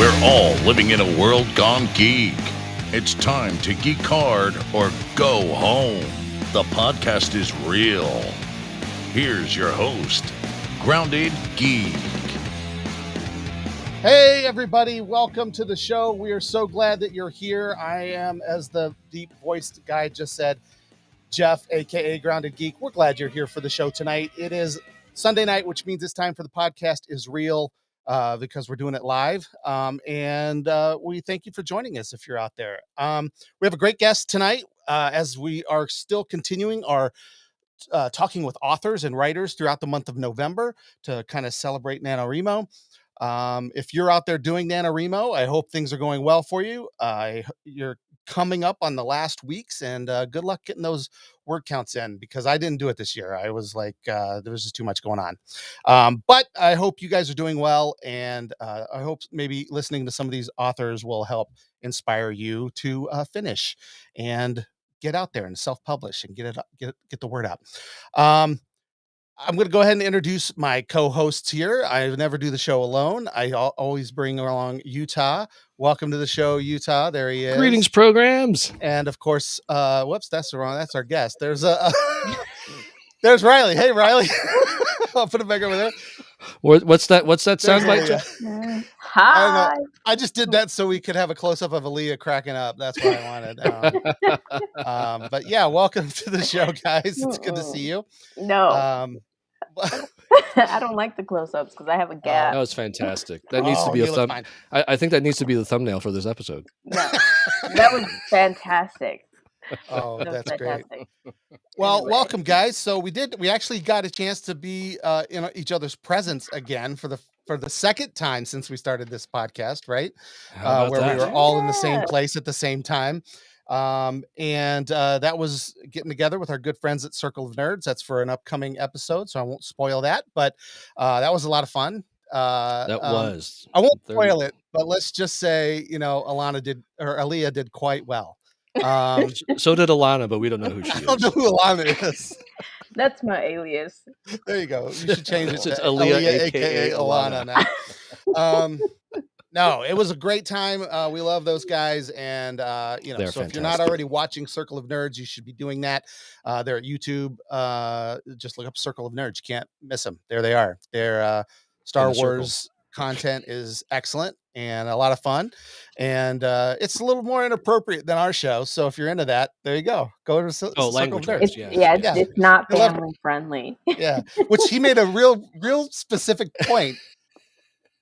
We're all living in a world gone geek. It's time to geek hard or go home. The podcast is real. Here's your host, Grounded Geek. Hey everybody, welcome to the show. We are so glad that you're here. I am, as the deep-voiced guy just said, Jeff, aka Grounded Geek. We're glad you're here for the show tonight. It is Sunday night, which means it's time for the podcast is real because we're doing it live. And we thank you for joining us if you're out there. We have a great guest tonight as we are still continuing our talking with authors and writers throughout the month of November to kind of celebrate NaNoWriMo. If you're out there doing NaNoWriMo, I hope things are going well for you. You're coming up on the last weeks, and good luck getting those word counts in, because I didn't do it this year. I was like, there was just too much going on. But I hope you guys are doing well, and I hope maybe listening to some of these authors will help inspire you to finish and get out there and self-publish and get the word out. I'm going to go ahead and introduce my co-hosts here. I never do the show alone. I always bring along Utah. Welcome to the show, Utah. There he is. Greetings, programs. And of course, whoops, that's wrong. That's our guest. There's there's Riley. Hey, Riley. I'll put it back over there. What's that sound like? Hi. I don't know. I just did that so we could have a close-up of Aaliyah cracking up. That's what I wanted. But yeah, welcome to the show, guys. It's good to see you. No. I don't like the close-ups because I have a gap. That was fantastic. That needs to be a thumb. I think that needs to be the thumbnail for this episode. No, that was fantastic. Oh, that's great. Well, anyway. Welcome, guys. So we actually got a chance to be in each other's presence again for the second time since we started this podcast, right? Where we were all in the same place at the same time. And that was getting together with our good friends at Circle of Nerds. That's for an upcoming episode, so I won't spoil that, but that was a lot of fun. I won't spoil it, but let's just say, Aaliyah did quite well. So did Alana, but we don't know who she is. I don't know who Alana is. That's my alias. There you go. You should change it to Aaliyah, aka Alana now. No, it was a great time. We love those guys. And, so fantastic. If you're not already watching Circle of Nerds, you should be doing that. They're at YouTube. Just look up Circle of Nerds. You can't miss them. There they are. Their Star Wars content is excellent and a lot of fun. And it's a little more inappropriate than our show. So if you're into that, there you go. Go to Circle of Nerds. It's not family friendly. Yeah, which he made a real specific point.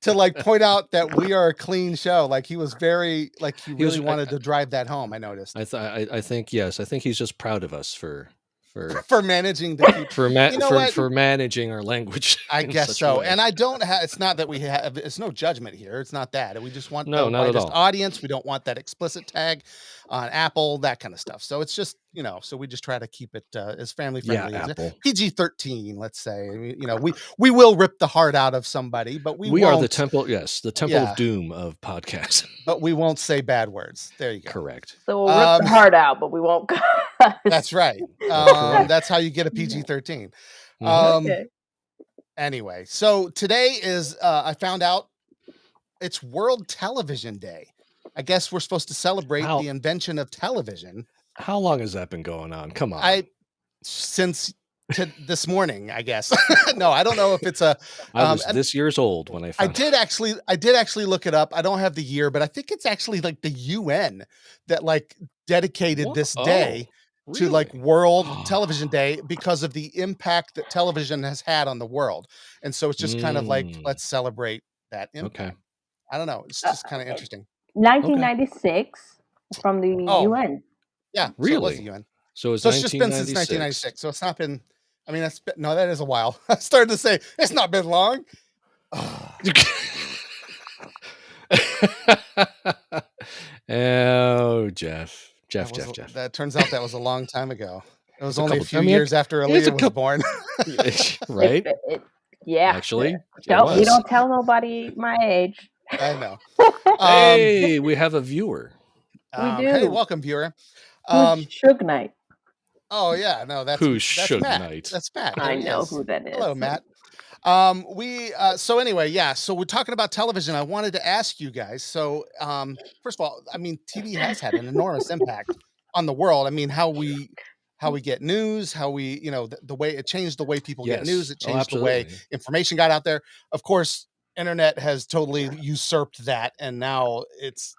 To point out that we are a clean show. He was very he really wanted to drive that home. I noticed. I think yes. I think he's just proud of us for managing to keep for managing our language. I guess so. And I don't have. It's not that we have. It's no judgment here. It's not that. We just want not at all. Audience. We don't want that explicit tag on Apple. That kind of stuff. So it's just So we just try to keep it as family friendly. Yeah, Apple. PG-13. Let's say. We will rip the heart out of somebody, but we are the temple. Yes, the temple of doom of podcasts. But we won't say bad words. There you go. Correct. So we'll rip the heart out, but we won't cuss. That's right. That's how you get a PG-13. Okay. Anyway, so today is I found out it's World Television Day. I guess we're supposed to celebrate the invention of television. How long has that been going on? Come on. Since this morning, I guess. No, I don't know if it's a. I was this year's old when I found. I did actually look it up. I don't have the year, but I think it's actually the UN that dedicated this day. Really? To World Television Day because of the impact that television has had on the world. And so it's just kind of let's celebrate that impact. Okay. I don't know. It's just kind of interesting. 1996 from the UN. Yeah. Really? So it was the UN. So it's just been since 1996. So it's not been, that is a while. I started to say, it's not been long. Oh, Jeff. That turns out that was a long time ago. It was only a few years after Aaliyah was born. Right? Yeah. Actually, we don't tell nobody my age. I know. Hey, we have a viewer. We do. Hey, welcome, viewer. Suge Knight. Oh, yeah. No, that's Suge Matt. Knight? That's Matt. I know who that is. Hello, Matt. So anyway, yeah. So we're talking about television. I wanted to ask you guys. So, first of all, I mean, TV has had an enormous impact on the world. I mean, how we get news, how we, the way it changed the way people get news. Yes. It Oh, changed the way absolutely. information got out there. Of course, internet has totally usurped that, and now it's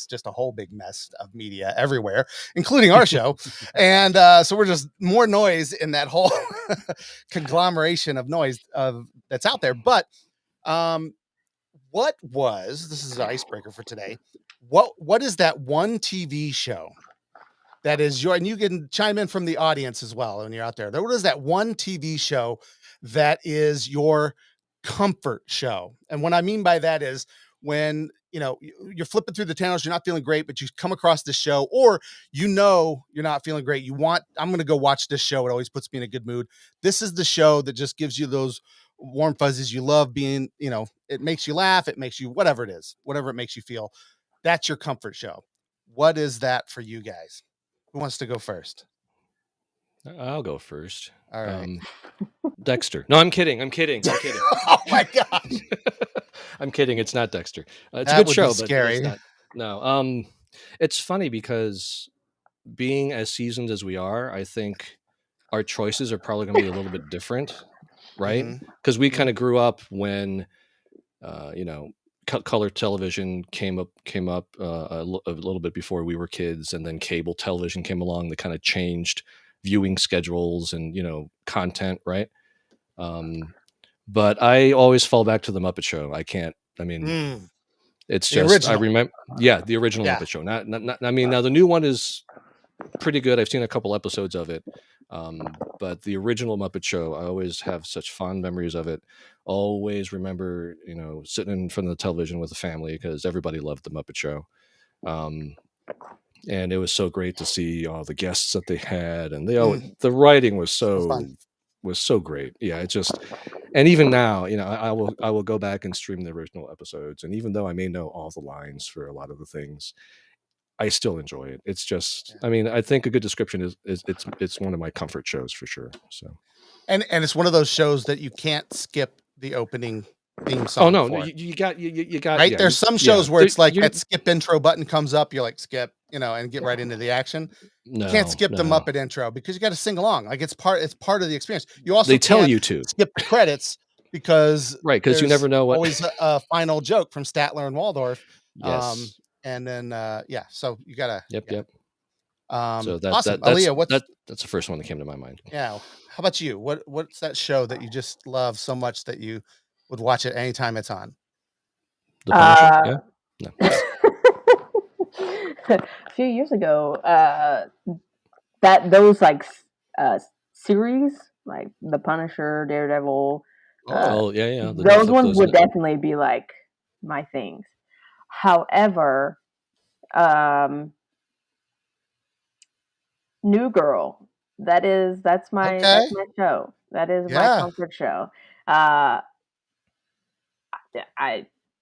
just a whole big mess of media everywhere, including our show. And so we're just more noise in that whole conglomeration of noise that's out there. But this is an icebreaker for today. What is that one TV show that is and you can chime in from the audience as well when you're out there. What is that one TV show that is your comfort show? And what I mean by that is when you're flipping through the channels, you're not feeling great, but you come across this show, or you're not feeling great. I'm going to go watch this show. It always puts me in a good mood. This is the show that just gives you those warm fuzzies. You love being, it makes you laugh. It makes you whatever it makes you feel. That's your comfort show. What is that for you guys? Who wants to go first? I'll go first. All right. Dexter. No, I'm kidding. Oh my gosh. I'm kidding. It's not Dexter. It's That a good would show, be scary. but it's not. No. It's funny because being as seasoned as we are, I think our choices are probably going to be a little bit different, right? Because we kind of grew up when, color television came up a little bit before we were kids, and then cable television came along that kind of changed viewing schedules and content, right? But I always fall back to the Muppet Show. It's just original. I remember, the original Muppet Show. Not I mean, now the new one is pretty good. I've seen a couple episodes of it, but the original Muppet Show, I always have such fond memories of it. Always remember, sitting in front of the television with the family because everybody loved the Muppet Show, and it was so great to see all the guests that they had, and the writing was so great. Yeah, it just, and even now, I will go back and stream the original episodes, and even though I may know all the lines for a lot of the things, I still enjoy it. It's just, I mean, I think a good description is it's one of my comfort shows for sure. So, and it's one of those shows that you can't skip the opening theme song. Oh no, you got right. Yeah, there's some shows where it's like that skip intro button comes up, you're like skip, and get right into the action. You can't skip the Muppet intro because you got to sing along. Like it's part of the experience. You also tell you to skip the credits because because you never know what always a final joke from Statler and Waldorf. Yes. And then so you gotta Yep. So awesome. Aaliyah, that's the first one that came to my mind. Yeah. How about you? What's that show that you just love so much that you would watch it anytime it's on? The Punisher? Yeah. No. A few years ago, those series like The Punisher, Daredevil. Those ones would definitely be like my things. However, New Girl. That's my show. That is my comfort show.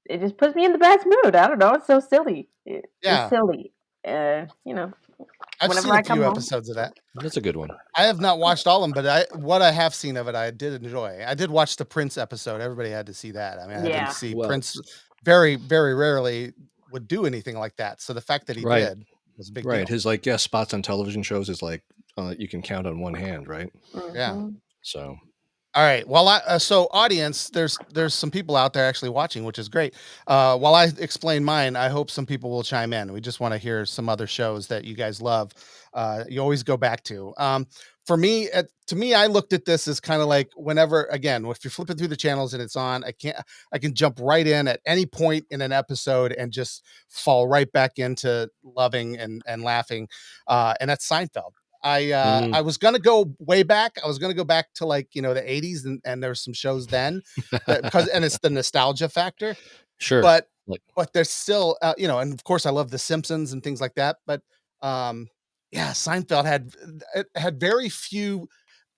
It just puts me in the best mood. I don't know. It's so silly. It's silly. I've seen a few episodes of that. That's a good one. I have not watched all of them, but what I have seen of it, I did enjoy. I did watch the Prince episode. Everybody had to see that. I mean, I didn't see Prince. Very, very rarely would do anything like that. So the fact that he did was a big deal. His guest spots on television shows is like you can count on one hand, right? Yeah. So. All right. Well, so audience, there's some people out there actually watching, which is great. While I explain mine, I hope some people will chime in. We just want to hear some other shows that you guys love. You always go back to. For me, to me, I looked at this as kind of like whenever, again, if you're flipping through the channels and it's on, I can jump right in at any point in an episode and just fall right back into loving and laughing. And that's Seinfeld. I was going to go way back. I was going to go back to the 80s and there's some shows then and it's the nostalgia factor. Sure. But there's still, and of course I love the Simpsons and things like that. But Seinfeld had very few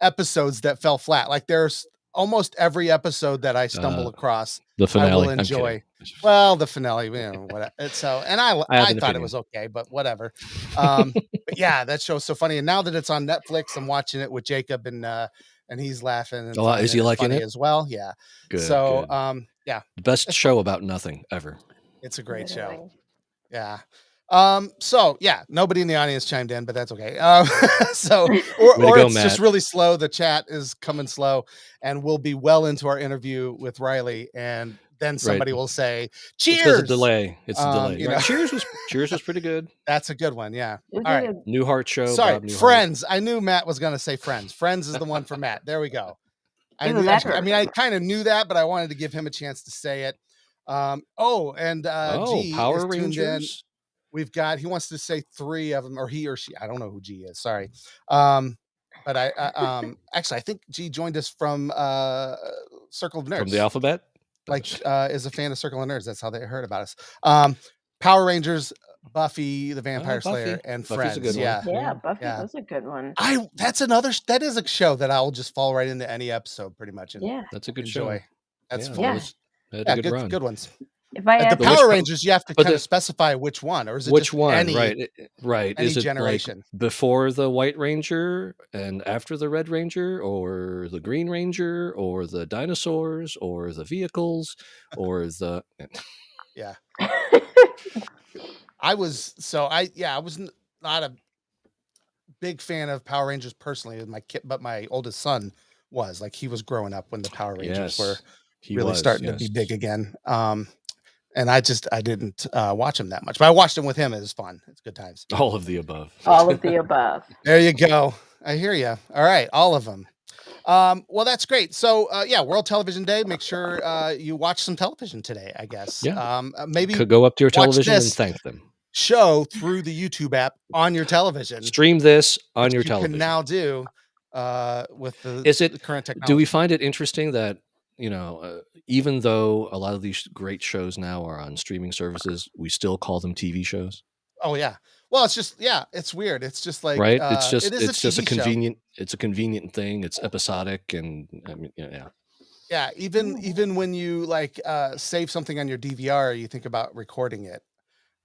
episodes that fell flat. Like there's almost every episode that I stumble across, the finale, I will enjoy. Well, the finale, whatever. I thought it was okay, but whatever. But yeah, that show's so funny. And now that it's on Netflix, I'm watching it with Jacob and and he's laughing and Oh, finding is he it liking funny it? as well. Yeah. Good, So, good. yeah, The best it's show fun. about nothing ever. It's a great show. Literally. Yeah. So yeah, nobody in the audience chimed in, but that's okay. So, Way to or go, it's just Matt. really slow. The chat is coming slow, and we'll be well into our interview with RealLY, and then Right. somebody will say, It's because of "Cheers." delay. It's a delay. You Right. know, Cheers was pretty good. that's a good one. Yeah. It was All right. good. Newhart show, Sorry, Bob Newhart. Friends. I knew Matt was going to say Friends. Friends is the one for Matt. There we go. I Even knew. better. I mean, I kind of knew that, but I wanted to give him a chance to say it. And Oh, G Power is tuned in. Rangers. We've got. He wants to say 3 of them, or he or she. I don't know who G is. Sorry. But actually, I think G joined us from Circle of Nerds. From the alphabet. Like, is a fan of Circle of Nerds. That's how they heard about us. Power Rangers, Buffy the Vampire Slayer, and Buffy's Friends. a good one. Yeah. Yeah, Buffy Yeah. was a good one. That is a show that I'll just fall right into any episode pretty much and Yeah. That's a good enjoy. show. That's Yeah, fun. Yeah. Had a good run. Good ones. If I The had But Power which- Rangers, you have to but kind the- of specify which one, or is it Which just one? any? Right. any Is it generation. like before the White Ranger and after the Red Ranger, or the Green Ranger, or the dinosaurs, or the vehicles, or the Yeah. I was not a big fan of Power Rangers personally with my kid, but my oldest son was. Like, he was growing up when the Power Rangers were he really was, starting to be yes. big again. And I didn't watch them that much, but I watched them with him. It was fun. It's good times. All of the above. All of the above. There you go. I hear you. All right, all of them. Well, that's great. So, World Television Day. Make sure you watch some television today, I guess. Yeah. Maybe Could go up to your watch television and this thank them. show through the YouTube app on your television. Stream this on which your you television. can now do with the current technology. Do we find it interesting that, even though a lot of these great shows now are on streaming services, we still call them TV shows? Oh yeah. Well, it's just it's weird. It's just like Right? It's just it is it's just a TV show. convenient. It's a convenient thing. It's episodic, and I mean, yeah. Yeah, even when you like save something on your DVR, you think about recording it.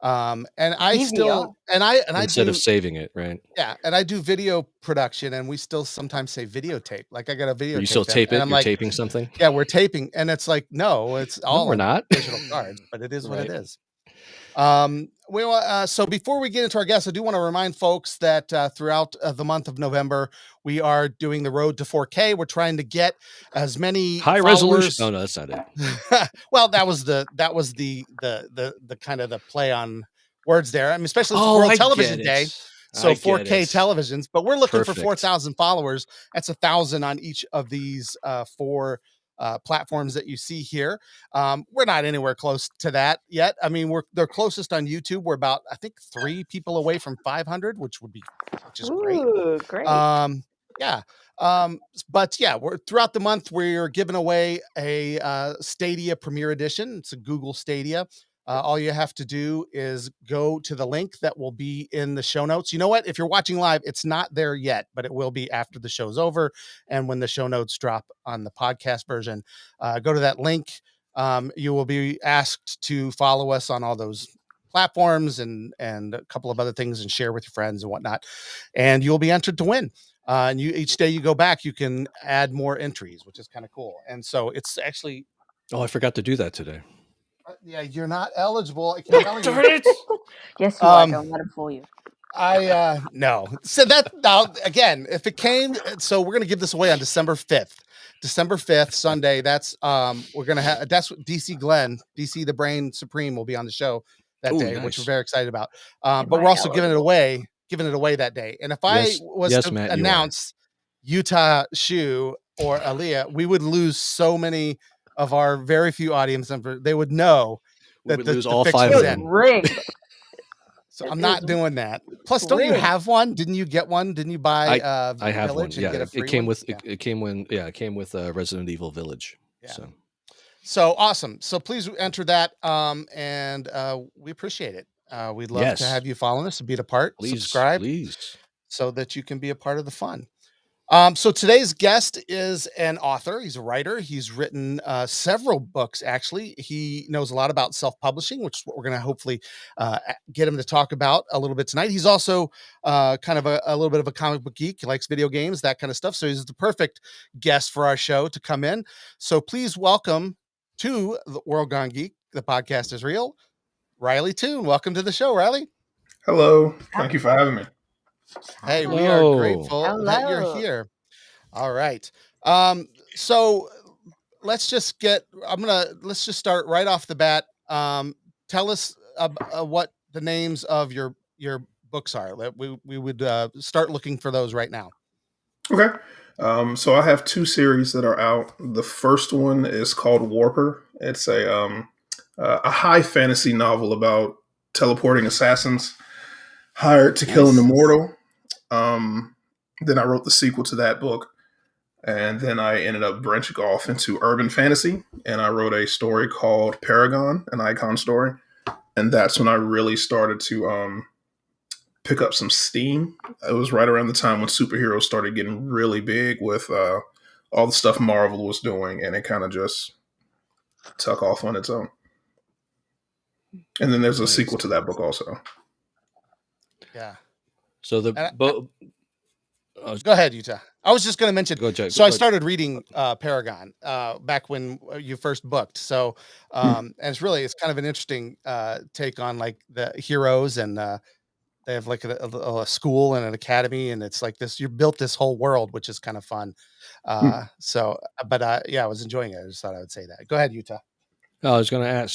And I DVR. still and I Instead do, of saving it, right? yeah, and I do video production, and we still sometimes say videotape. Like, I got a video. You still tape it. and I'm You're like, taping something. yeah, we're taping, and it's like, no, it's all we're on not. digital cards, but it is what it Right. is. So before we get into our guests, I do want to remind folks that throughout the month of November, we are doing the road to 4K. We're trying to get as many High followers. resolution. Oh no, that's not it. Well, that was the kind of the play on words there. I mean, especially it's Oh, World I Television get Day. it. So I get 4K it. televisions, but we're looking for Perfect. 4,000 followers. That's 1,000 on each of these 4 platforms that you see here. We're not anywhere close to that yet. I mean, they're closest on YouTube. We're about, I think, 3 people away from 500, which is great. Ooh, great. Yeah. But yeah, we're throughout the month, we're giving away a Stadia Premier Edition. It's a Google Stadia. All you have to do is go to the link that will be in the show notes. You know what? If you're watching live, it's not there yet, but it will be after the show's over. And when the show notes drop on the podcast version, go to that link. You will be asked to follow us on all those platforms and a couple of other things, and share with your friends and whatnot. And you'll be entered to win. And each day you go back, you can add more entries, which is kind of cool. And so it's actually. Oh, I forgot to do that today. Yeah, you're not eligible. I can tell you. Darn it! Yes, you are. Don't let him fool you. No. So that now again, if it came, so we're gonna give this away on December 5th. December 5th, Sunday. That's we're gonna have that's what DC Glenn, DC the Brain Supreme will be on the show that Ooh, day, nice. which we're very excited about. Am But I we're also giving it eligible? away that day. And if I Yes. was Yes, to Matt, you are. announce Utah Shu or Aaliyah, we would lose so many of our very few audience members. They would know We that would the lose all fix 5 was of It's them. in. rigged. So It I'm not is doing that. Plus, don't you rigged. have one? Didn't you get one? Didn't you buy I have one. Village and Yeah, get a free it came one? with Yeah. it came with Resident Evil Village. Yeah. So Awesome. So please enter that. And we appreciate it. We'd love to have you follow us and be a part. please, Subscribe please. so that you can be a part of the fun. So today's guest is an author. He's a writer. He's written several books, actually. He knows a lot about self-publishing, which is what we're going to hopefully get him to talk about a little bit tonight. He's also kind of a little bit of a comic book geek. He likes video games, that kind of stuff. So he's the perfect guest for our show to come in. So please welcome to the World Gone Geek. The podcast is real. RealLY Toon. Welcome to the show, RealLY. Hello. Thank you for having me. Hey, we are grateful that you're here. All right. So let's just start right off the bat. Tell us what the names of your books are. We would start looking for those right now. Okay. So I have two series that are out. The first one is called Warper. It's a high fantasy novel about teleporting assassins hired to kill an immortal. Then I wrote the sequel to that book. And then I ended up branching off into urban fantasy, and I wrote a story called Paragon, an icon story. And that's when I really started to pick up some steam. It was right around the time when superheroes started getting really big with all the stuff Marvel was doing, and it kind of just took off on its own. And then there's a sequel to that book also. Yeah. So go ahead, Utah. I was just going to mention. I started reading Paragon back when you first booked. So, and it's kind of an interesting take on like the heroes, and they have like a school and an academy, and it's like this. You built this whole world, which is kind of fun. I was enjoying it. I just thought I would say that. Go ahead, Utah. I was going to ask.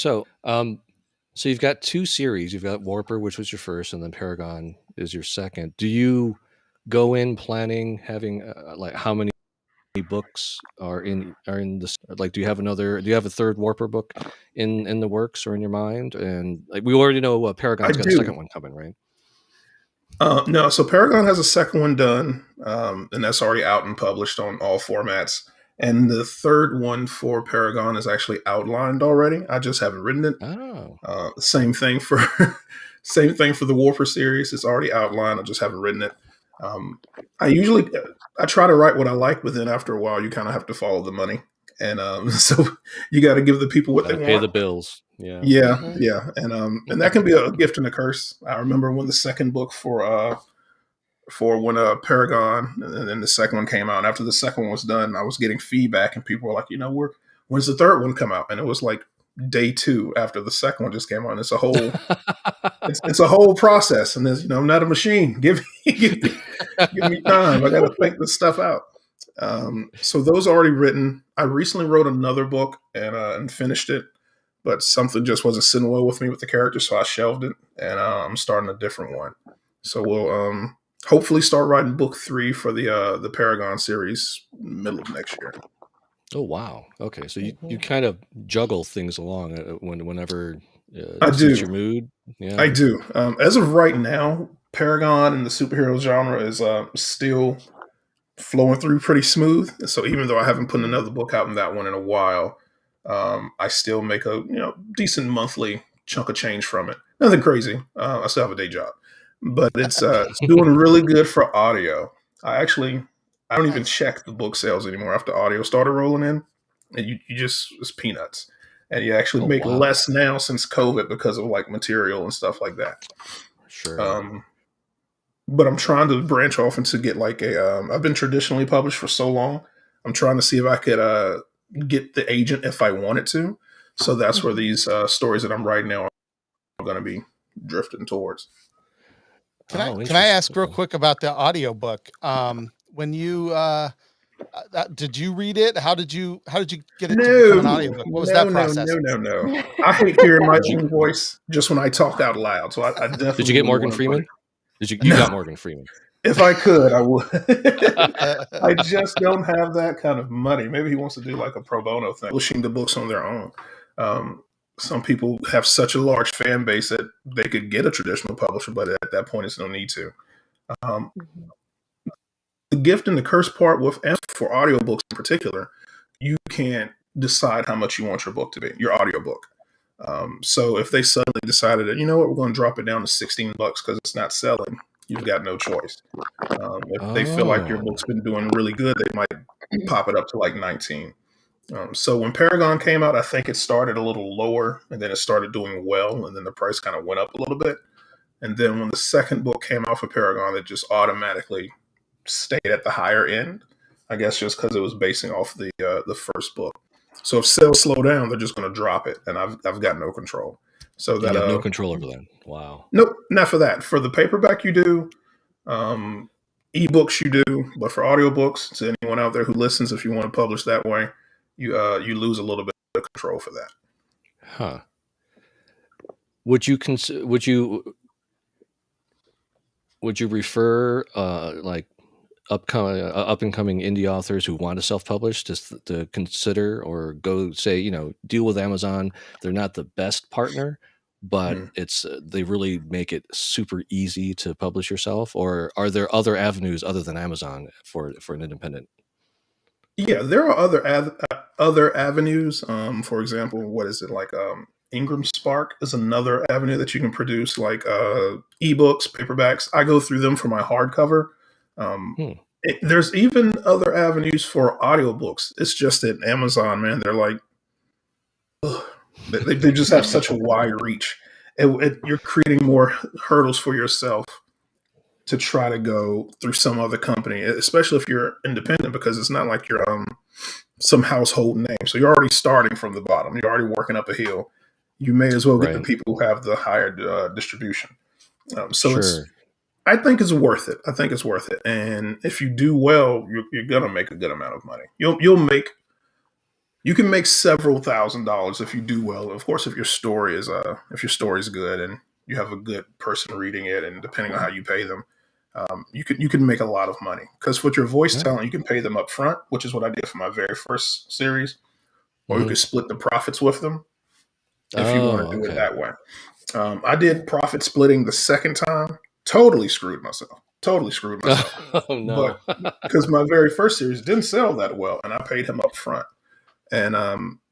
So you've got two series. You've got Warper, which was your first, and then Paragon is your second. Do you go in planning having like how many books are in this? Like, do you have a third Warper book in the works or in your mind? And like, we already know Paragon's got a second one coming, right? No, so Paragon has a second one done, and that's already out and published on all formats. And the third one for Paragon is actually outlined already. I just haven't written it. Oh, same thing for the Warper series. It's already outlined. I just haven't written it. I try to write what I like, but then after a while, you kind of have to follow the money, and so you got to give the people what they want. Pay the bills. Yeah, and that can be a gift and a curse. I remember when the second book for when Paragon and then the second one came out. And after the second one was done, I was getting feedback, and people were like, when's the third one come out? And it was like day 2 after the second one just came out. It's a whole it's a whole process, and there's I'm not a machine. Give me time. I got to think this stuff out. So those are already written. I recently wrote another book and finished it, but something just wasn't sitting well with me with the character, so I shelved it, and I'm starting a different one. So we'll hopefully start writing book 3 for the Paragon series middle of next year. Oh wow! Okay, so you kind of juggle things along whenever I do. Your mood. Yeah, I do. As of right now, Paragon and the superhero genre is still flowing through pretty smooth. So even though I haven't put another book out in that one in a while, I still make a decent monthly chunk of change from it. Nothing crazy. I still have a day job, but it's doing really good for audio. I don't even check the book sales anymore after audio started rolling in, and it's peanuts. And you actually make less now since COVID because of like material and stuff like that. Sure. But I'm trying to branch off into get like I've been traditionally published for so long. I'm trying to see if I could get the agent if I wanted to. So that's where these stories that I'm writing now are going to be drifting towards. Can I ask real quick about the audiobook? When you did you read it? How did you get it to become an audiobook? What was that process? No. I hate hearing my own voice just when I talk out loud. So I definitely. Did you get Morgan Freeman? You got Morgan Freeman? If I could, I would. I just don't have that kind of money. Maybe he wants to do like a pro bono thing, publishing the books on their own. Some people have such a large fan base that they could get a traditional publisher, but at that point, it's no need to. The gift and the curse part for audiobooks in particular, you can't decide how much you want your book to be, your audiobook. So if they suddenly decided that, we're going to drop it down to $16 because it's not selling, you've got no choice. If they feel like your book's been doing really good, they might pop it up to like 19. So when Paragon came out, I think it started a little lower, and then it started doing well, and then the price kind of went up a little bit. And then when the second book came out for Paragon, it just automatically stayed at the higher end. I guess just because it was basing off the first book. So if sales slow down, they're just going to drop it, and I've got no control. So that you have no control over that. Wow. Nope, not for that. For the paperback, you do. Ebooks, you do. But for audiobooks, to anyone out there who listens, if you want to publish that way, you lose a little bit of control for that. Huh? Would you refer like up and coming indie authors who want to self-publish to consider or go say, deal with Amazon? They're not the best partner, but it's they really make it super easy to publish yourself. Or are there other avenues other than Amazon for an independent? Yeah, there are other avenues. For example, what is it like? Ingram Spark is another avenue that you can produce, like ebooks, paperbacks. I go through them for my hardcover. There's even other avenues for audiobooks. It's just that Amazon, man, they're like, they just have such a wide reach. You're creating more hurdles for yourself to try to go through some other company, especially if you're independent, because it's not like you're some household name. So you're already starting from the bottom. You're already working up a hill. You may as well get the people who have the higher distribution. I think it's worth it. And if you do well, you're gonna make a good amount of money. You can make several $1,000s if you do well. Of course, if your story is good and you have a good person reading it, and depending on how you pay them, you can make a lot of money. Because with your voice talent, you can pay them up front, which is what I did for my very first series, or you could split the profits with them if you want to do it that way. I did profit splitting the second time. Totally screwed myself. Oh no! But because my very first series didn't sell that well, and I paid him up front. And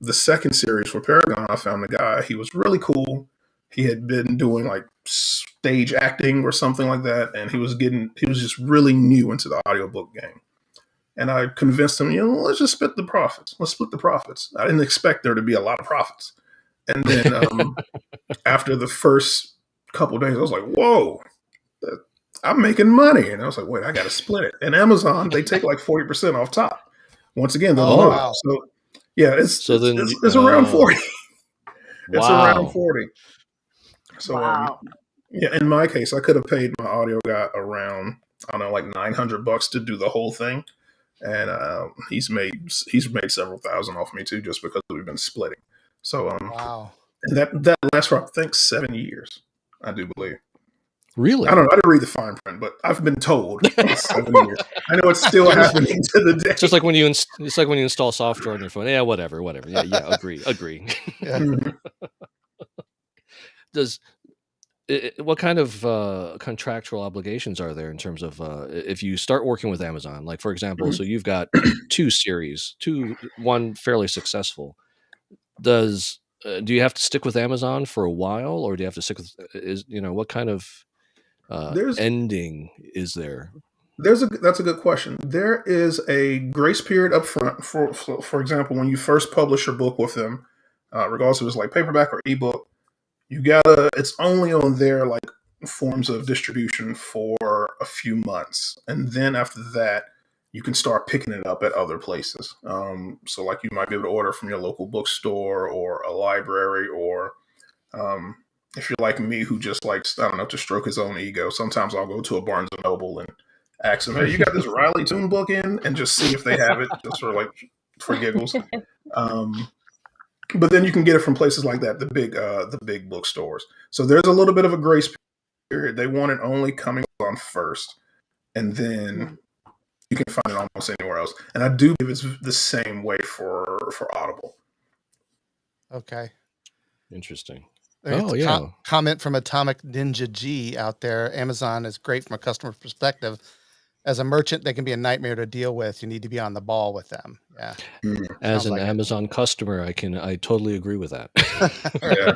the second series for Paragon, I found a guy. He was really cool. He had been doing like stage acting or something like that, and he was just really new into the audiobook game. And I convinced him, let's just split the profits. I didn't expect there to be a lot of profits. And then after the first couple of days, I was like, whoa, I'm making money. And I was like, wait, I got to split it. And Amazon, they take like 40% off top. Once again, they're low. Wow. So yeah, it's around 40. It's around 40. So yeah, in my case, I could have paid my audio guy around, I don't know, like $900 to do the whole thing. And he's made several thousand off me too, just because we've been splitting. So and that lasts for I think 7 years, I do believe. Really? I don't know. I didn't read the fine print, but I've been told it's 7 years. I know it's still happening to the day. It's just like when you install software on your phone. Yeah, whatever. Yeah, agree. Yeah. What kind of contractual obligations are there in terms of if you start working with Amazon? Like, for example, so you've got one fairly successful. Do you have to stick with Amazon for a while, or do you have to stick with what kind of ending is there? That's a good question. There is a grace period up front for example, when you first publish your book with them, regardless if it's like paperback or ebook, it's only on their like forms of distribution for a few months. And then after that, you can start picking it up at other places. So like you might be able to order from your local bookstore or a library, or if you're like me, who just likes, I don't know, to stroke his own ego, sometimes I'll go to a Barnes & Noble and ask them, hey, you got this RealLY Tune book in? And just see if they have it, just for giggles. But then you can get it from places like that, the big bookstores. So there's a little bit of a grace period. They want it only coming on first, and then you can find it almost anywhere else. And I do believe it's the same way for Audible. Okay. Interesting. Comment from Atomic Ninja G out there. Amazon is great from a customer perspective. As a merchant, they can be a nightmare to deal with. You need to be on the ball with them. Yeah. As an Amazon customer, I totally agree with that. Yeah.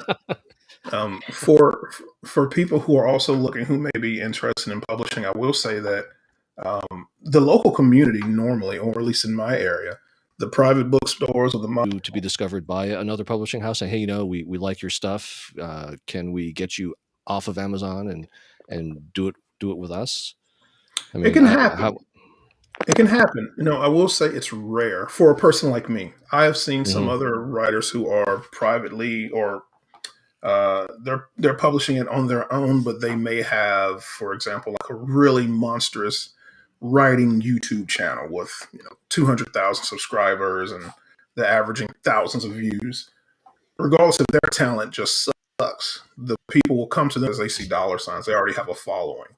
for people who are also looking, who may be interested in publishing, I will say that the local community normally, or at least in my area, the private bookstores or to be discovered by another publishing house, saying, hey, we like your stuff. Can we get you off of Amazon and do it with us? I mean, it can happen. It can happen. I will say it's rare for a person like me. I have seen some other writers who are privately, or they're publishing it on their own, but they may have, for example, like a really monstrous writing YouTube channel with 200,000 subscribers, and they're averaging thousands of views. Regardless if their talent just sucks, the people will come to them as they see dollar signs. They already have a following.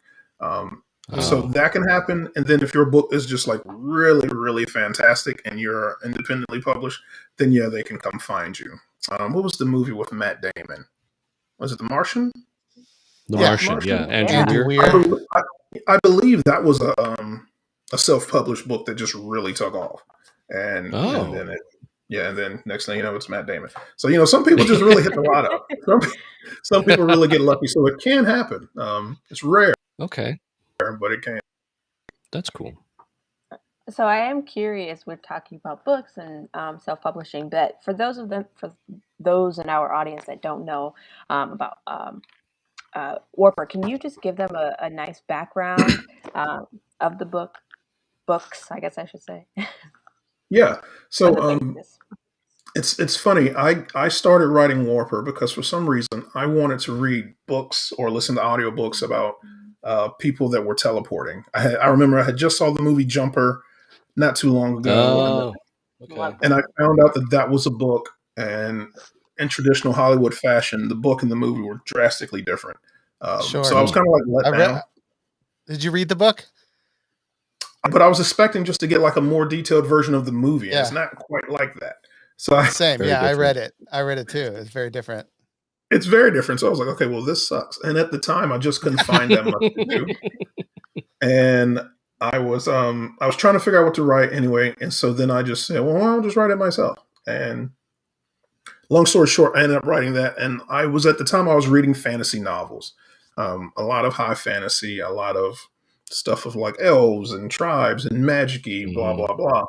So that can happen. And then if your book is just like really, really fantastic and you're independently published, then yeah, they can come find you. What was the movie with Matt Damon? Was it The Martian? The Martian, yeah. Andrew Weir. I believe that was a self-published book that just really took off. And then next thing you know, it's Matt Damon. So some people just really hit the lotto. Some people really get lucky. So it can happen. It's rare. Okay. But it can. That's cool. So I am curious. We're talking about books and self-publishing, but for those in our audience that don't know about Warper, can you just give them a nice background of the books? I guess I should say. Yeah. So it's funny. I started writing Warper because for some reason I wanted to read books or listen to audiobooks about people that were teleporting. I remember I had just saw the movie Jumper not too long ago. And I found out that was a book, and in traditional Hollywood fashion, the book and the movie were drastically different. Sure. So I was kind of like let down. Did you read the book? But I was expecting just to get like a more detailed version of the movie. And it's not quite like that. So same. Yeah, I read it. I read it too. It's very different. It's very different. So I was like, okay, well, this sucks. And at the time, I just couldn't find that much to do. And I was trying to figure out what to write anyway. And so then I just said, well, I'll just write it myself. And long story short, I ended up writing that. And at the time I was reading fantasy novels, a lot of high fantasy, a lot of stuff of like elves and tribes and magic-y, blah, blah, blah.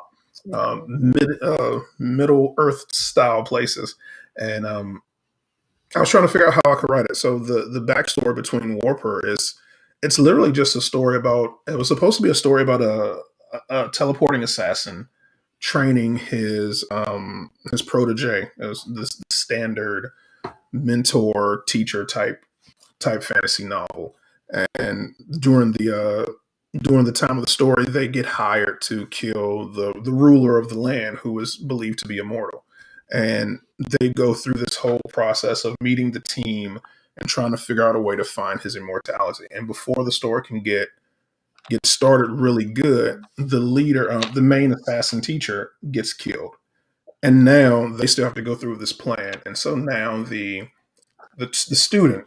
Middle Earth style places. And I was trying to figure out how I could write it. So the backstory between Warper is, it's literally just a story about, it was supposed to be a story about a teleporting assassin training his protege, as this standard mentor teacher type fantasy novel. And during the time of the story, they get hired to kill the ruler of the land, who is believed to be immortal. And they go through this whole process of meeting the team and trying to figure out a way to find his immortality. And before the story can get started really good, the leader, the main assassin teacher, gets killed. And now they still have to go through this plan. And so now the student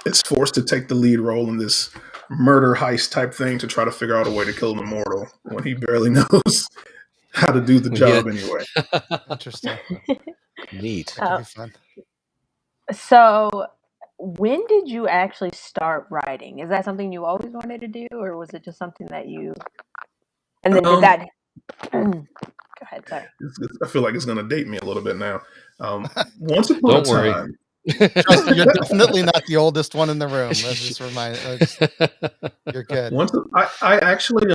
is forced to take the lead role in this murder heist type thing to try to figure out a way to kill an immortal when he barely knows how to do the job anyway. Interesting. Neat. That could be fun. So when did you actually start writing? Is that something you always wanted to do, or was it just something that you, and then did that go ahead, sorry. I feel like it's going to date me a little bit now. Once upon Don't a worry. time, Trust me, you're definitely not the oldest one in the room. Let's just you're good. I actually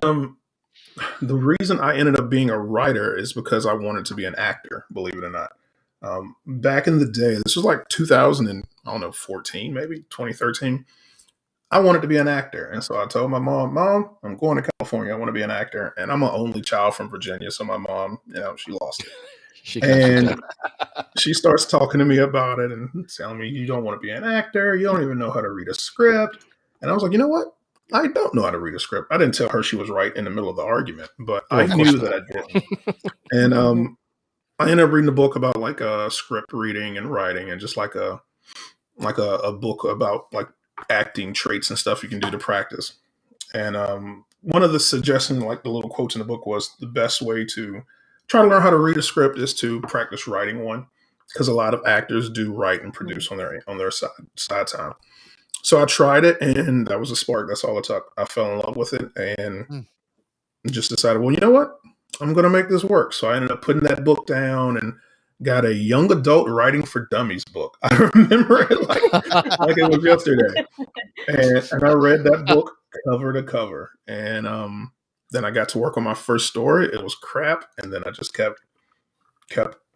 the reason I ended up being a writer is because I wanted to be an actor, believe it or not. Back in the day, this was like 2014, maybe 2013. I wanted to be an actor. And so I told my mom, I'm going to California. I want to be an actor. And I'm an only child from Virginia. So my mom, she lost it. She starts talking to me about it and telling me, you don't want to be an actor. You don't even know how to read a script. And I was like, you know what? I don't know how to read a script. I didn't tell her she was right in the middle of the argument, but I knew that I didn't. And I ended up reading a book about like script reading and writing, and just like a book about like acting traits and stuff you can do to practice. And one of the suggestions, like the little quotes in the book, was the best way to try to learn how to read a script is to practice writing one, because a lot of actors do write and produce on their side time. So I tried it, and that was a spark. That's all it took. I fell in love with it, and Mm. just decided, well, you know what? I'm going to make this work. So I ended up putting that book down and got a young adult writing for dummies book. I remember it like it was yesterday. And I read that book cover to cover. And then I got to work on my first story. It was crap. And then I just kept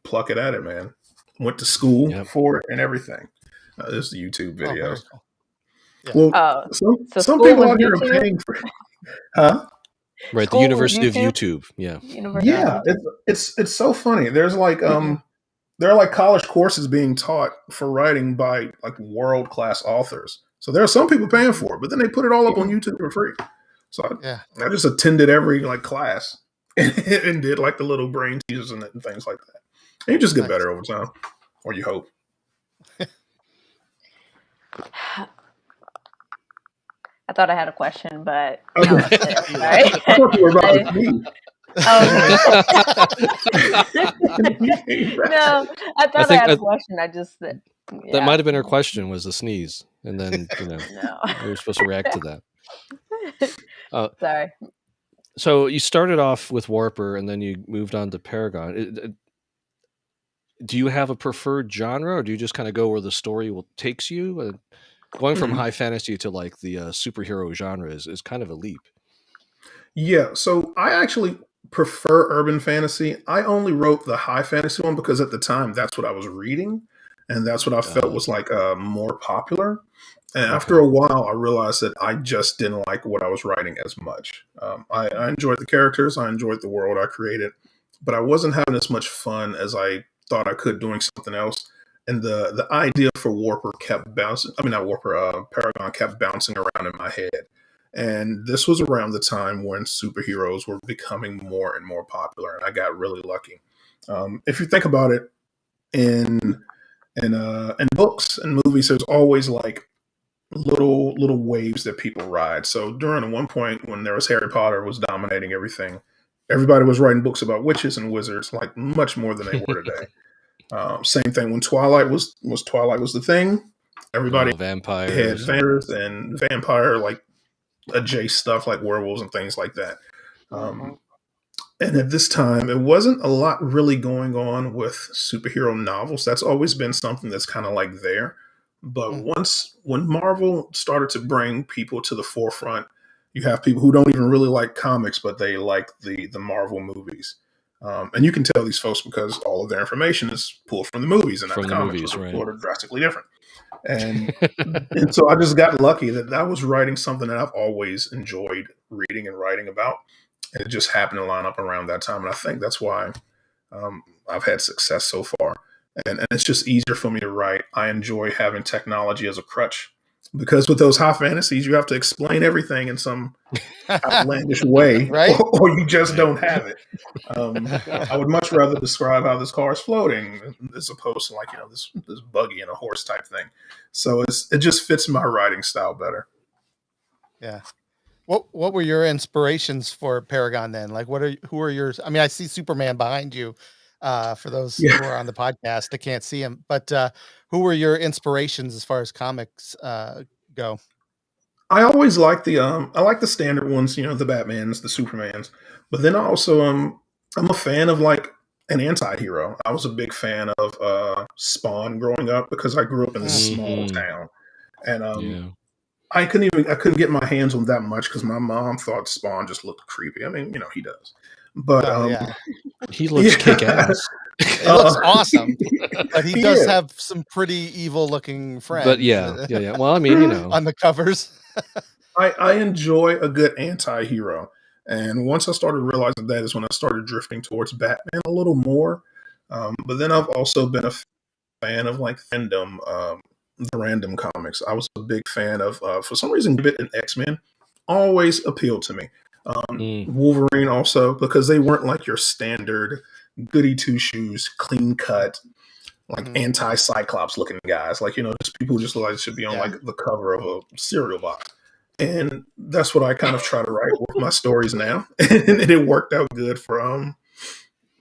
plucking at it, man. Went to school Yep. for it and everything. This is the YouTube Oh, videos. very cool. Yeah. Well, So some school people was out here are YouTube? paying for huh? Right, the School was University of YouTube? YouTube. Yeah. University of Yeah, YouTube. it's so funny. There's like there are like college courses being taught for writing by like world class authors. So there are some people paying for it, but then they put it all up on YouTube for free. So Yeah. I just attended every like class and did like the little brain teasers and things like that. And you just get Nice. better over time, or you hope. I thought I had a question, but Okay. I'll let it. I Sorry. thought you were about to sneeze. No, I thought I think had a that- question. I just That yeah. might have been her question, was the sneeze. And then, No. we were supposed to react to that. Sorry. So you started off with Warper and then you moved on to Paragon. Do you have a preferred genre, or do you just kind of go where the story takes you? Going from high fantasy to like the superhero genre is kind of a leap. Yeah, so I actually prefer urban fantasy. I only wrote the high fantasy one because at the time that's what I was reading, and that's what I felt was like more popular. And after a while, I realized that I just didn't like what I was writing as much. I enjoyed the characters, I enjoyed the world I created, but I wasn't having as much fun as I thought I could doing something else. And the idea for Warper kept bouncing. I mean, not Warper, Paragon kept bouncing around in my head. And this was around the time when superheroes were becoming more and more popular, and I got really lucky. If you think about it, in books and movies, there's always like little waves that people ride. So during one point when there was Harry Potter was dominating everything, everybody was writing books about witches and wizards, like much more than they were today. Same thing when Twilight was the thing. Everybody had Vampires. vampires and vampire like adjacent stuff like werewolves and things like that. And at this time, it wasn't a lot really going on with superhero novels. That's always been something that's kind of like there. But when Marvel started to bring people to the forefront, you have people who don't even really like comics, but they like the Marvel movies. And you can tell these folks because all of their information is pulled from the movies and not the comics, which are sort of drastically different. And so I just got lucky that I was writing something that I've always enjoyed reading and writing about. And it just happened to line up around that time. And I think that's why I've had success so far. And it's just easier for me to write. I enjoy having technology as a crutch because with those high fantasies, you have to explain everything in some outlandish way, right? or you just don't have it. I would much rather describe how this car is floating as opposed to like, this buggy and a horse type thing. So it just fits my writing style better. Yeah. What were your inspirations for Paragon then? Like who are yours? I mean, I see Superman behind you. For those who are on the podcast, I can't see him, but who were your inspirations as far as comics go? I always like the standard ones, the Batmans, the Supermans, but then also I'm a fan of like an anti-hero. I was a big fan of Spawn growing up because I grew up in this small town, and I couldn't get my hands on that much because my mom thought Spawn just looked creepy. I mean, he does, but he looks kick-ass. It looks awesome, but he does have some pretty evil looking friends. But yeah. Well, I mean, on the covers. I enjoy a good anti-hero. And once I started realizing that is when I started drifting towards Batman a little more. But then I've also been a fan of like fandom, the random comics. I was a big fan of, for some reason, Bit and X-Men always appealed to me. Wolverine also, because they weren't like your standard goody two shoes, clean cut, like anti-Cyclops looking guys. Like, just people who just look like should be on like the cover of a cereal box. And that's what I kind of try to write with my stories now. And it worked out good for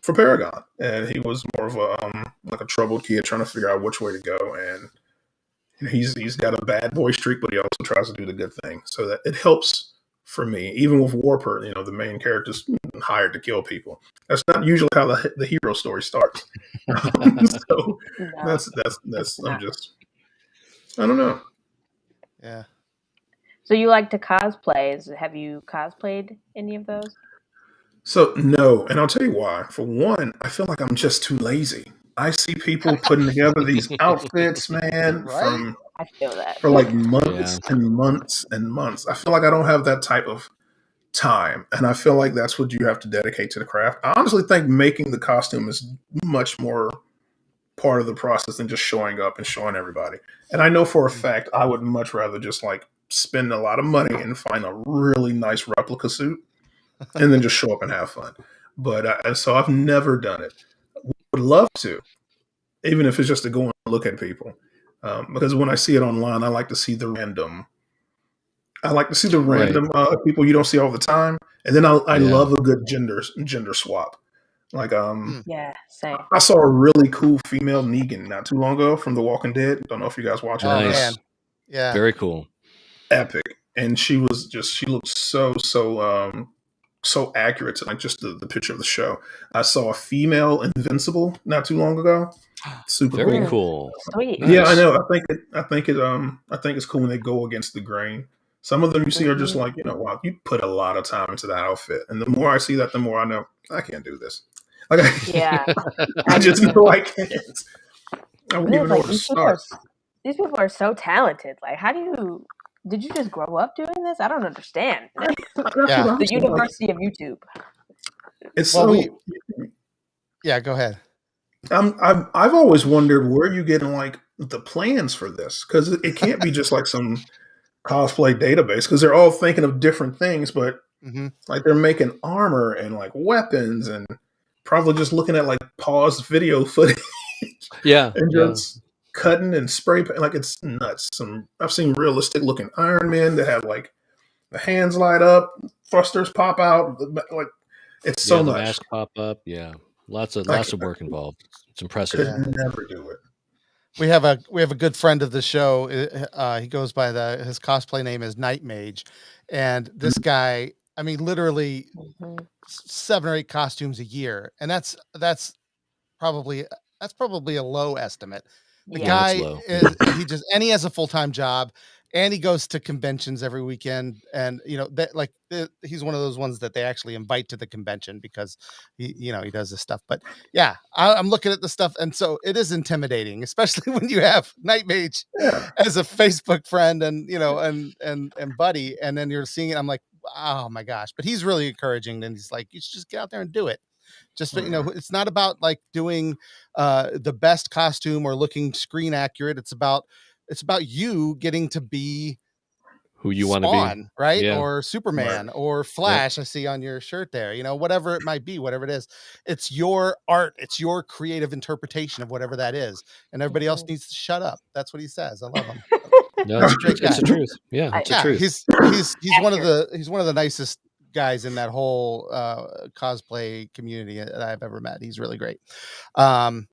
Paragon. And he was more of a like a troubled kid trying to figure out which way to go. And He's got a bad boy streak, but he also tries to do the good thing. So that it helps for me. Even with Warper, the main character's hired to kill people. That's not usually how the hero story starts. So No, that's it's I'm not. just I don't know. Yeah. So you like to cosplay? Have you cosplayed any of those? So no, and I'll tell you why. For one, I feel like I'm just too lazy. I see people putting together these outfits, man, Right? I feel that. for like Yeah. months and months and months. I feel like I don't have that type of time, and I feel like that's what you have to dedicate to the craft. I honestly think making the costume is much more part of the process than just showing up and showing everybody. And I know for a fact I would much rather just like spend a lot of money and find a really nice replica suit and then just show up and have fun. But so I've never done it. Would love to, even if it's just to go and look at people. Because when I see it online, I like to see the random. I like to see the Right. random people you don't see all the time, and then I Yeah. love a good gender swap. Like Mm. Yeah, same. I saw a really cool female Negan not too long ago from The Walking Dead. Don't know if you guys watch it or Oh not. man. Nice. Yeah. Very cool. Epic, and she looked so accurate to like just the picture of the show. I saw a female Invincible not too long ago. Super Very cool. cool. Sweet. Yeah, I Nice. know. I think it's cool when they go against the grain. Some of them you see are just Mhm. like, wow, you put a lot of time into that outfit. And the more I see that, the more I know I can't do this. Like Yeah, I I do just too. know I can't. I And wouldn't it's even know like where to start. these people are so talented. Like, did you just grow up doing this? I don't understand. That's what Yeah. I'm The saying. Like University of YouTube. it's Well, so yeah, go ahead. I've always wondered where you getting like the plans for this because it can't be just like some cosplay database because they're all thinking of different things, but Hmm. like they're making armor and like weapons and probably just looking at like paused video footage Yeah. and Yeah. just cutting and spray paint. Like it's nuts. I've seen realistic looking Iron Men that have like the hands light up, thrusters pop out. Like it's Yeah. so The much. mask pop up. Yeah. I Lots of work involved. It's impressive. could Yeah. never do it. We have a good friend of the show. He goes by his cosplay name is Night Mage, and this guy, I mean, literally Mhm. 7 or 8 costumes a year, and probably that's probably a low estimate. The Yeah, Yeah. that's guy low. he has a full-time job, and he goes to conventions every weekend, and he's one of those ones that they actually invite to the convention because he does this stuff. But yeah, I'm looking at the stuff, and so it is intimidating, especially when you have Night Mage Yeah. as a Facebook friend and and buddy, and then you're seeing it. I'm like, oh my gosh! But he's really encouraging, and he's like, you should just get out there and do it. Just Mm. it's not about like doing the best costume or looking screen accurate. It's about you getting to be Who you want to be. Spawn, right? Yeah. Or Right. Superman or Yep. Flash. I see on your shirt there, whatever it might be, whatever it is. It's your art, it's your creative interpretation of whatever that is. And everybody else Mhm. needs to shut up. That's what he says. I love him. No, He's a great it's guy. the truth. Yeah, I, it's the Yeah, truth. he's one of accurate. the nicest guys in that whole cosplay community that I've ever met. He's really great. Um,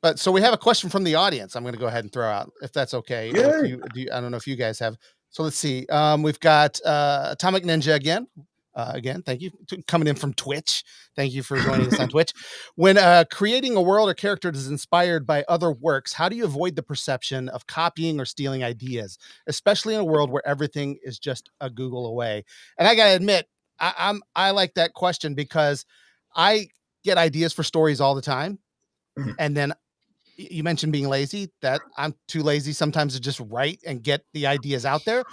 but so we have a question from the audience. I'm going to go ahead and throw out if that's okay with Yeah. you. I don't know if you guys have. So let's see. We've got Atomic Ninja again. Again, thank you coming in from Twitch. Thank you for joining us on Twitch. When creating a world or character that is inspired by other works, how do you avoid the perception of copying or stealing ideas, especially in a world where everything is just a Google away? And I gotta admit, I like that question because I get ideas for stories all the time, Mhm. and then you mentioned being lazy. That I'm too lazy sometimes to just write and get the ideas out there.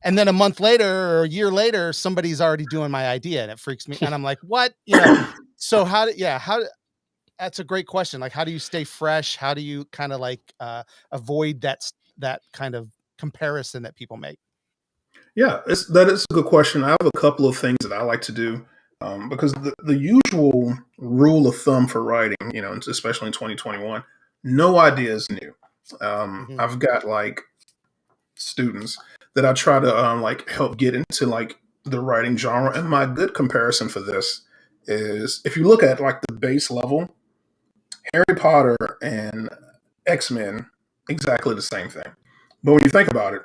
And then a month later or a year later, somebody's already doing my idea and it freaks me. And I'm like, what? So that's a great question. Like, how do you stay fresh? How do you kind of like avoid that kind of comparison that people make? Yeah, that is a good question. I have a couple of things that I like to do because the usual rule of thumb for writing, especially in 2021, no idea is new. Mhm. I've got like students that I try to like help get into like the writing genre, and my good comparison for this is if you look at like the base level, Harry Potter and X-Men, exactly the same thing. But when you think about it,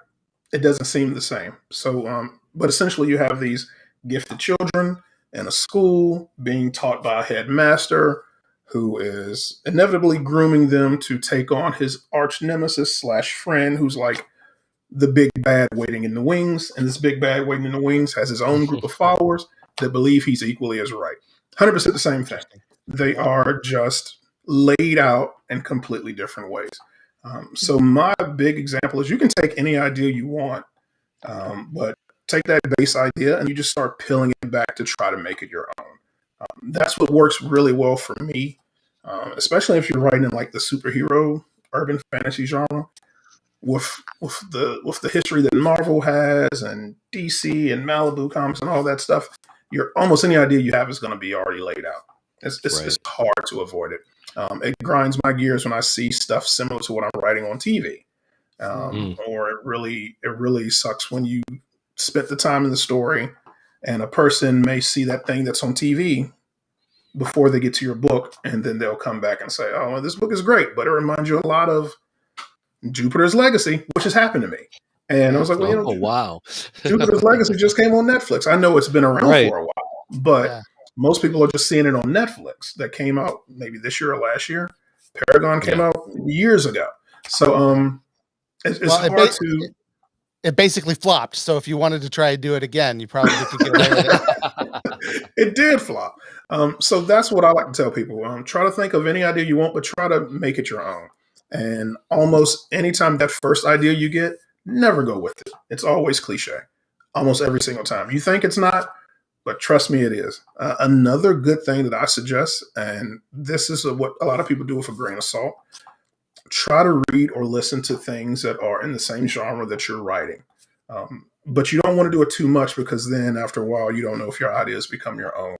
it doesn't seem the same. So, but essentially, you have these gifted children in a school being taught by a headmaster who is inevitably grooming them to take on his arch nemesis slash friend, who's like the big bad waiting in the wings. And this big bad waiting in the wings has his own group of followers that believe he's equally as right. 100% the same thing. Interesting. They Yeah. are just laid out in completely different ways. So my big example is you can take any idea you want, but take that base idea and you just start peeling it back to try to make it your own. That's what works really well for me, especially if you're writing in like the superhero urban fantasy genre with the history that Marvel has and DC and Malibu comics and all that stuff. You're almost any idea you have is going to be already laid out. It's hard to avoid it. It grinds my gears when I see stuff similar to what I'm writing on TV. Or it really sucks when you spent the time in the story and a person may see that thing that's on TV before they get to your book, and then they'll come back and say, oh, well, this book is great, but it reminds you a lot of Jupiter's Legacy, which has happened to me. And I was like, well, wow. Jupiter's Legacy just came on Netflix. I know it's been around for a while, but most people are just seeing it on Netflix. That came out maybe this year or last year. Paragon came out years ago. So it's hard to... It basically flopped. So if you wanted to try to do it again, you probably could get away with it. It did flop. So that's what I like to tell people. Try to think of any idea you want, but try to make it your own. And almost anytime that first idea you get, never go with it. It's always cliche. Almost every single time. You think it's not, but trust me, it is. Another good thing that I suggest, and this is what a lot of people do with a grain of salt, try to read or listen to things that are in the same genre that you're writing. But you don't want to do it too much, because then after a while, you don't know if your ideas become your own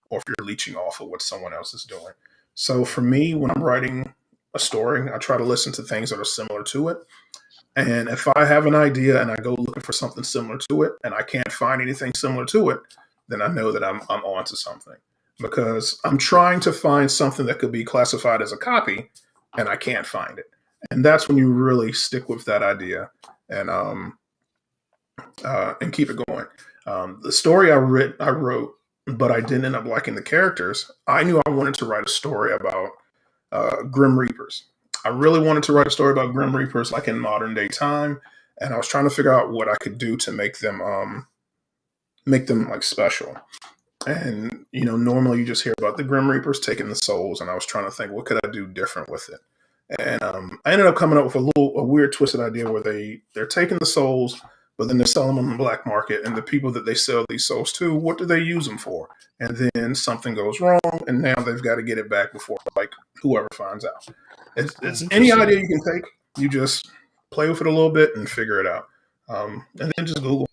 or if you're leeching off of what someone else is doing. So for me, when I'm writing a story, I try to listen to things that are similar to it. And if I have an idea and I go looking for something similar to it and I can't find anything similar to it, then I know that I'm onto something, because I'm trying to find something that could be classified as a copy and I can't find it. And that's when you really stick with that idea and keep it going. The story I wrote, but I didn't end up liking the characters. I knew I wanted to write a story about Grim Reapers. I really wanted to write a story about Grim Reapers like in modern day time, and I was trying to figure out what I could do to make them like special. And normally you just hear about the Grim Reapers taking the souls, and I was trying to think, what could I do different with it? And I ended up coming up with a weird twisted idea where they're taking the souls, but then they're selling them on the black market. And the people that they sell these souls to, what do they use them for? And then something goes wrong, and now they've got to get it back before like whoever finds out. It's any idea you can take. You just play with it a little bit and figure it out, and then just Google.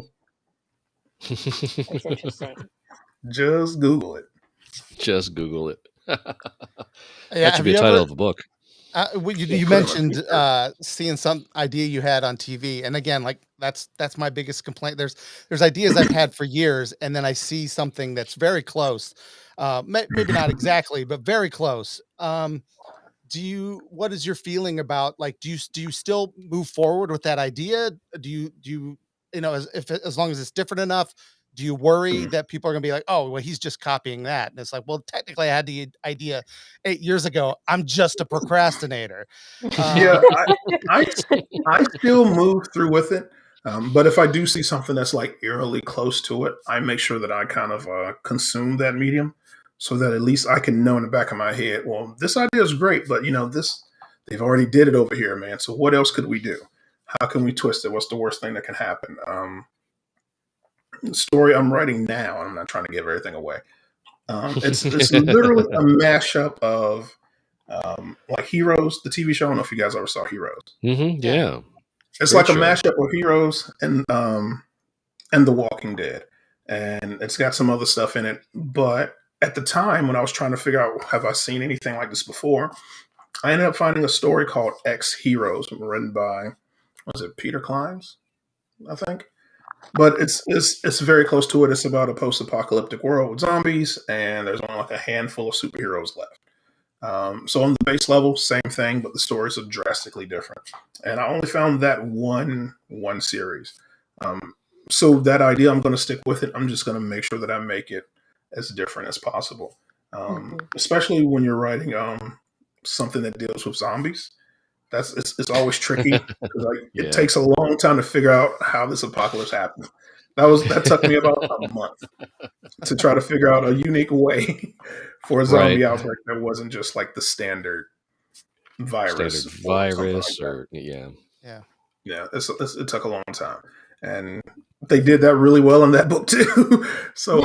That's interesting. Just Google it. Just Google it. Yeah, That should be the title of the book. You mentioned seeing some idea you had on TV, and again, like that's my biggest complaint. There's ideas I've had for years, and then I see something that's very close, maybe not exactly, but very close. What is your feeling about, like, do you still move forward with that idea? Do you as long as it's different enough? Do you worry that people are going to be like, oh, well, he's just copying that? And it's like, well, technically I had the idea 8 years ago. I'm just a procrastinator. Yeah, I still move through with it. But if I do see something that's like eerily close to it, I make sure that I kind of consume that medium, so that at least I can know in the back of my head, well, this idea is great, but they've already did it over here, man. So what else could we do? How can we twist it? What's the worst thing that can happen? The story I'm writing now, and I'm not trying to give everything away. It's literally a mashup of like Heroes, the TV show. I don't know if you guys ever saw Heroes. Yeah. It's Great like a show. mashup of Heroes and The Walking Dead, and it's got some other stuff in it. But at the time when I was trying to figure out, have I seen anything like this before, I ended up finding a story called X Heroes, written by, was it Peter Clines, I think. But it's very close to it. It's about a post-apocalyptic world with zombies, and there's only like a handful of superheroes left. So on the base level, same thing, but the stories are drastically different. And I only found that one series. So that idea, I'm going to stick with it. I'm just going to make sure that I make it as different as possible. Especially when you're writing something that deals with zombies. It's always tricky because it Yeah. takes a long time to figure out how this apocalypse happened. That took me about a month to try to figure out a unique way for a zombie Right. outbreak that wasn't just like the standard virus Standard or something like virus that. or yeah. Yeah. Yeah, it took a long time, and they did that really well in that book too. So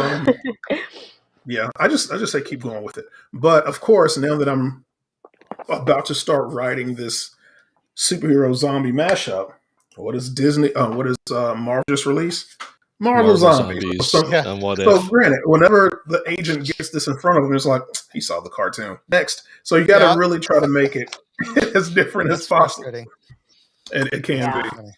yeah, I just say keep going with it. But of course, now that I'm about to start writing this superhero zombie mashup, what is Disney? What is Marvel just released? Marvel Marvel Zombies. Zombies Yeah. and What So If. granted, whenever the agent gets this in front of him, it's like he saw the cartoon. Next, so you got to Yeah. really try to make it as different as That's possible. frustrating. It can Yeah. be. Funny.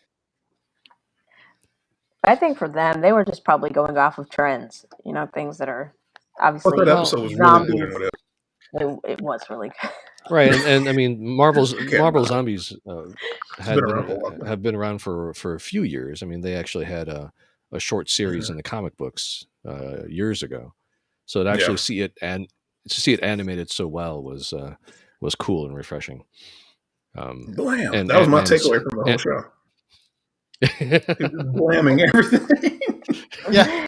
I think for them, they were just probably going off of trends. You know, things that are But obviously that Well, episode was really good. zombies. And whatever. It was really good. right, and I mean I can't Marvel remember. Zombies It's been around for a while. have been around for a few years. I mean, they actually had a short series Mhm. in the comic books years ago. So to Yeah. actually see it and to see it animated so well was cool and refreshing. Blam. And That was my Ant-Man's takeaway from the whole Ant- show. He was blamming everything. Yeah.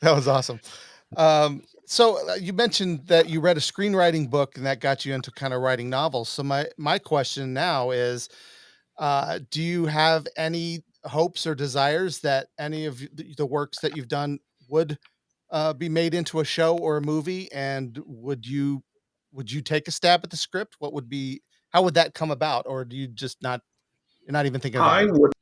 That was awesome. So you mentioned that you read a screenwriting book and that got you into kind of writing novels. So my question now is, do you have any hopes or desires that any of the works that you've done would be made into a show or a movie? And would you take a stab at the script? How would that come about? Or do you just not, you're not even thinking about I it? would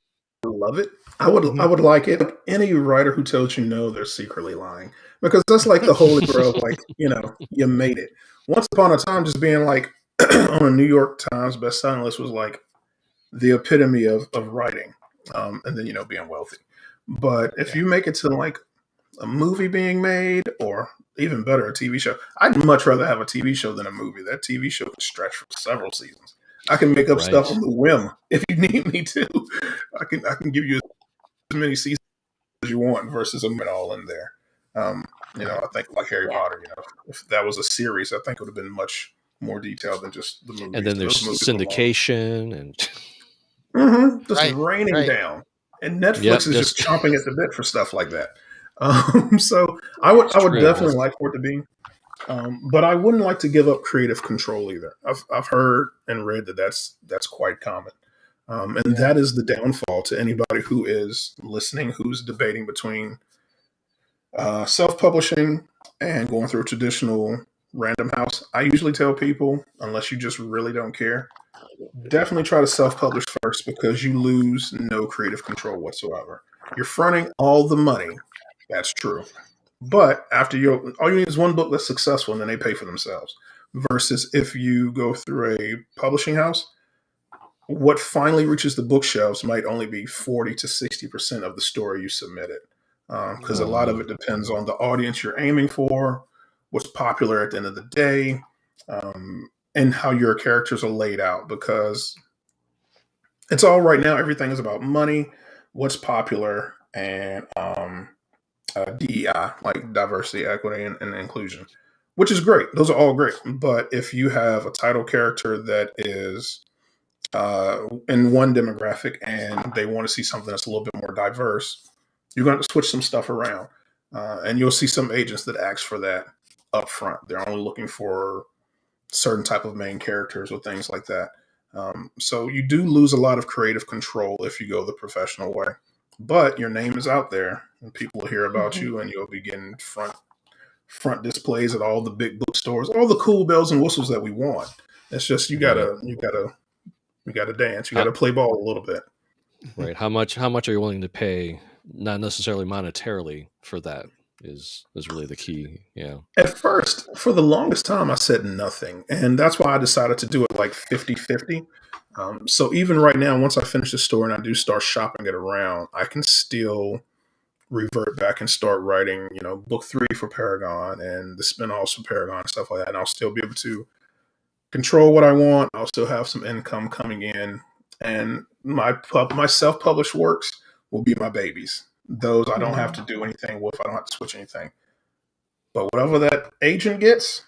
love it. I would like it. Any writer who tells you no, they're secretly lying. Because that's like the holy grail of like, you made it. Once upon a time, just being like on a New York Times best-selling list was like the epitome of writing. And then, being wealthy. But if Yeah. you make it to like a movie being made or even better, a TV show, I'd much rather have a TV show than a movie. That TV show can stretch for several seasons. I can make up stuff right. on the whim if you need me to. I can give you as many seasons as you want versus a it all in there. Right. I think like Harry Yeah. Potter, if that was a series, I think it would have been much more detailed than just the movies. And then there's Those movies were long. syndication and Just Right, raining right. down. And Netflix Yep, is just just chomping at the bit for stuff like that. So I would true. definitely like for it to be. But I wouldn't like to give up creative control either. I've heard and read that that's quite common. And Yeah. that is the downfall to anybody who is listening, who's debating between self-publishing and going through a traditional Random House. I usually tell people, unless you just really don't care, definitely try to self-publish first because you lose no creative control whatsoever. You're fronting all the money. That's true. But after all you need is one book that's successful and then they pay for themselves. Versus if you go through a publishing house, what finally reaches the bookshelves might only be 40 to 60% of the story you submitted. Because a lot of it depends on the audience you're aiming for, what's popular at the end of the day, and how your characters are laid out. Because it's all right now, everything is about money, what's popular, and DEI, like diversity, equity, and inclusion, which is great. Those are all great. But if you have a title character that is in one demographic and they want to see something that's a little bit more diverse, you're going to switch some stuff around. And you'll see some agents that ask for that up front. They're only looking for certain type of main characters or things like that. So you do lose a lot of creative control if you go the professional way. But your name is out there and people will hear about you and you'll be getting front displays at all the big bookstores, all the cool bells and whistles that we want. It's just you gotta dance, you gotta play ball a little bit. Right. How much are you willing to pay? Not necessarily monetarily for that is really the key. Yeah. At first, for the longest time, I said nothing. And that's why I decided to do it like 50-50. So even right now, once I finish the story and I do start shopping it around, I can still revert back and start writing, book 3 for Paragon and the spinoffs for Paragon and stuff like that. And I'll still be able to control what I want. I'll still have some income coming in, and my self-published works will be my babies. Those I don't have to do anything with. I don't have to switch anything. But whatever that agent gets,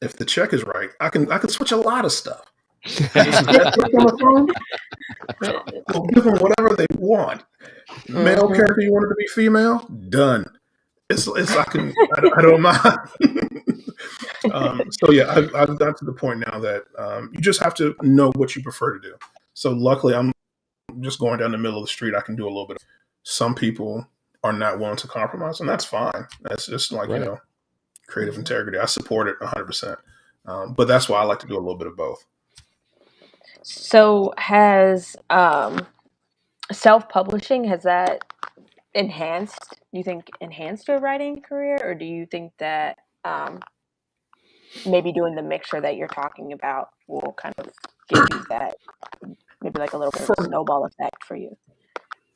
if the check is right, I can switch a lot of stuff. We'll give them whatever they want. Male character, you want it to be female? Done. I don't mind. So yeah, I've got to the point now that you just have to know what you prefer to do. So luckily, I'm just going down the middle of the street. I can do a little bit. Some people are not willing to compromise, and that's fine. That's just like creative integrity. I support it 100%. But that's why I like to do a little bit of both. So has self-publishing, has that enhanced your writing career, or do you think that maybe doing the mixture that you're talking about will kind of give you that maybe like a little bit of a snowball effect for you?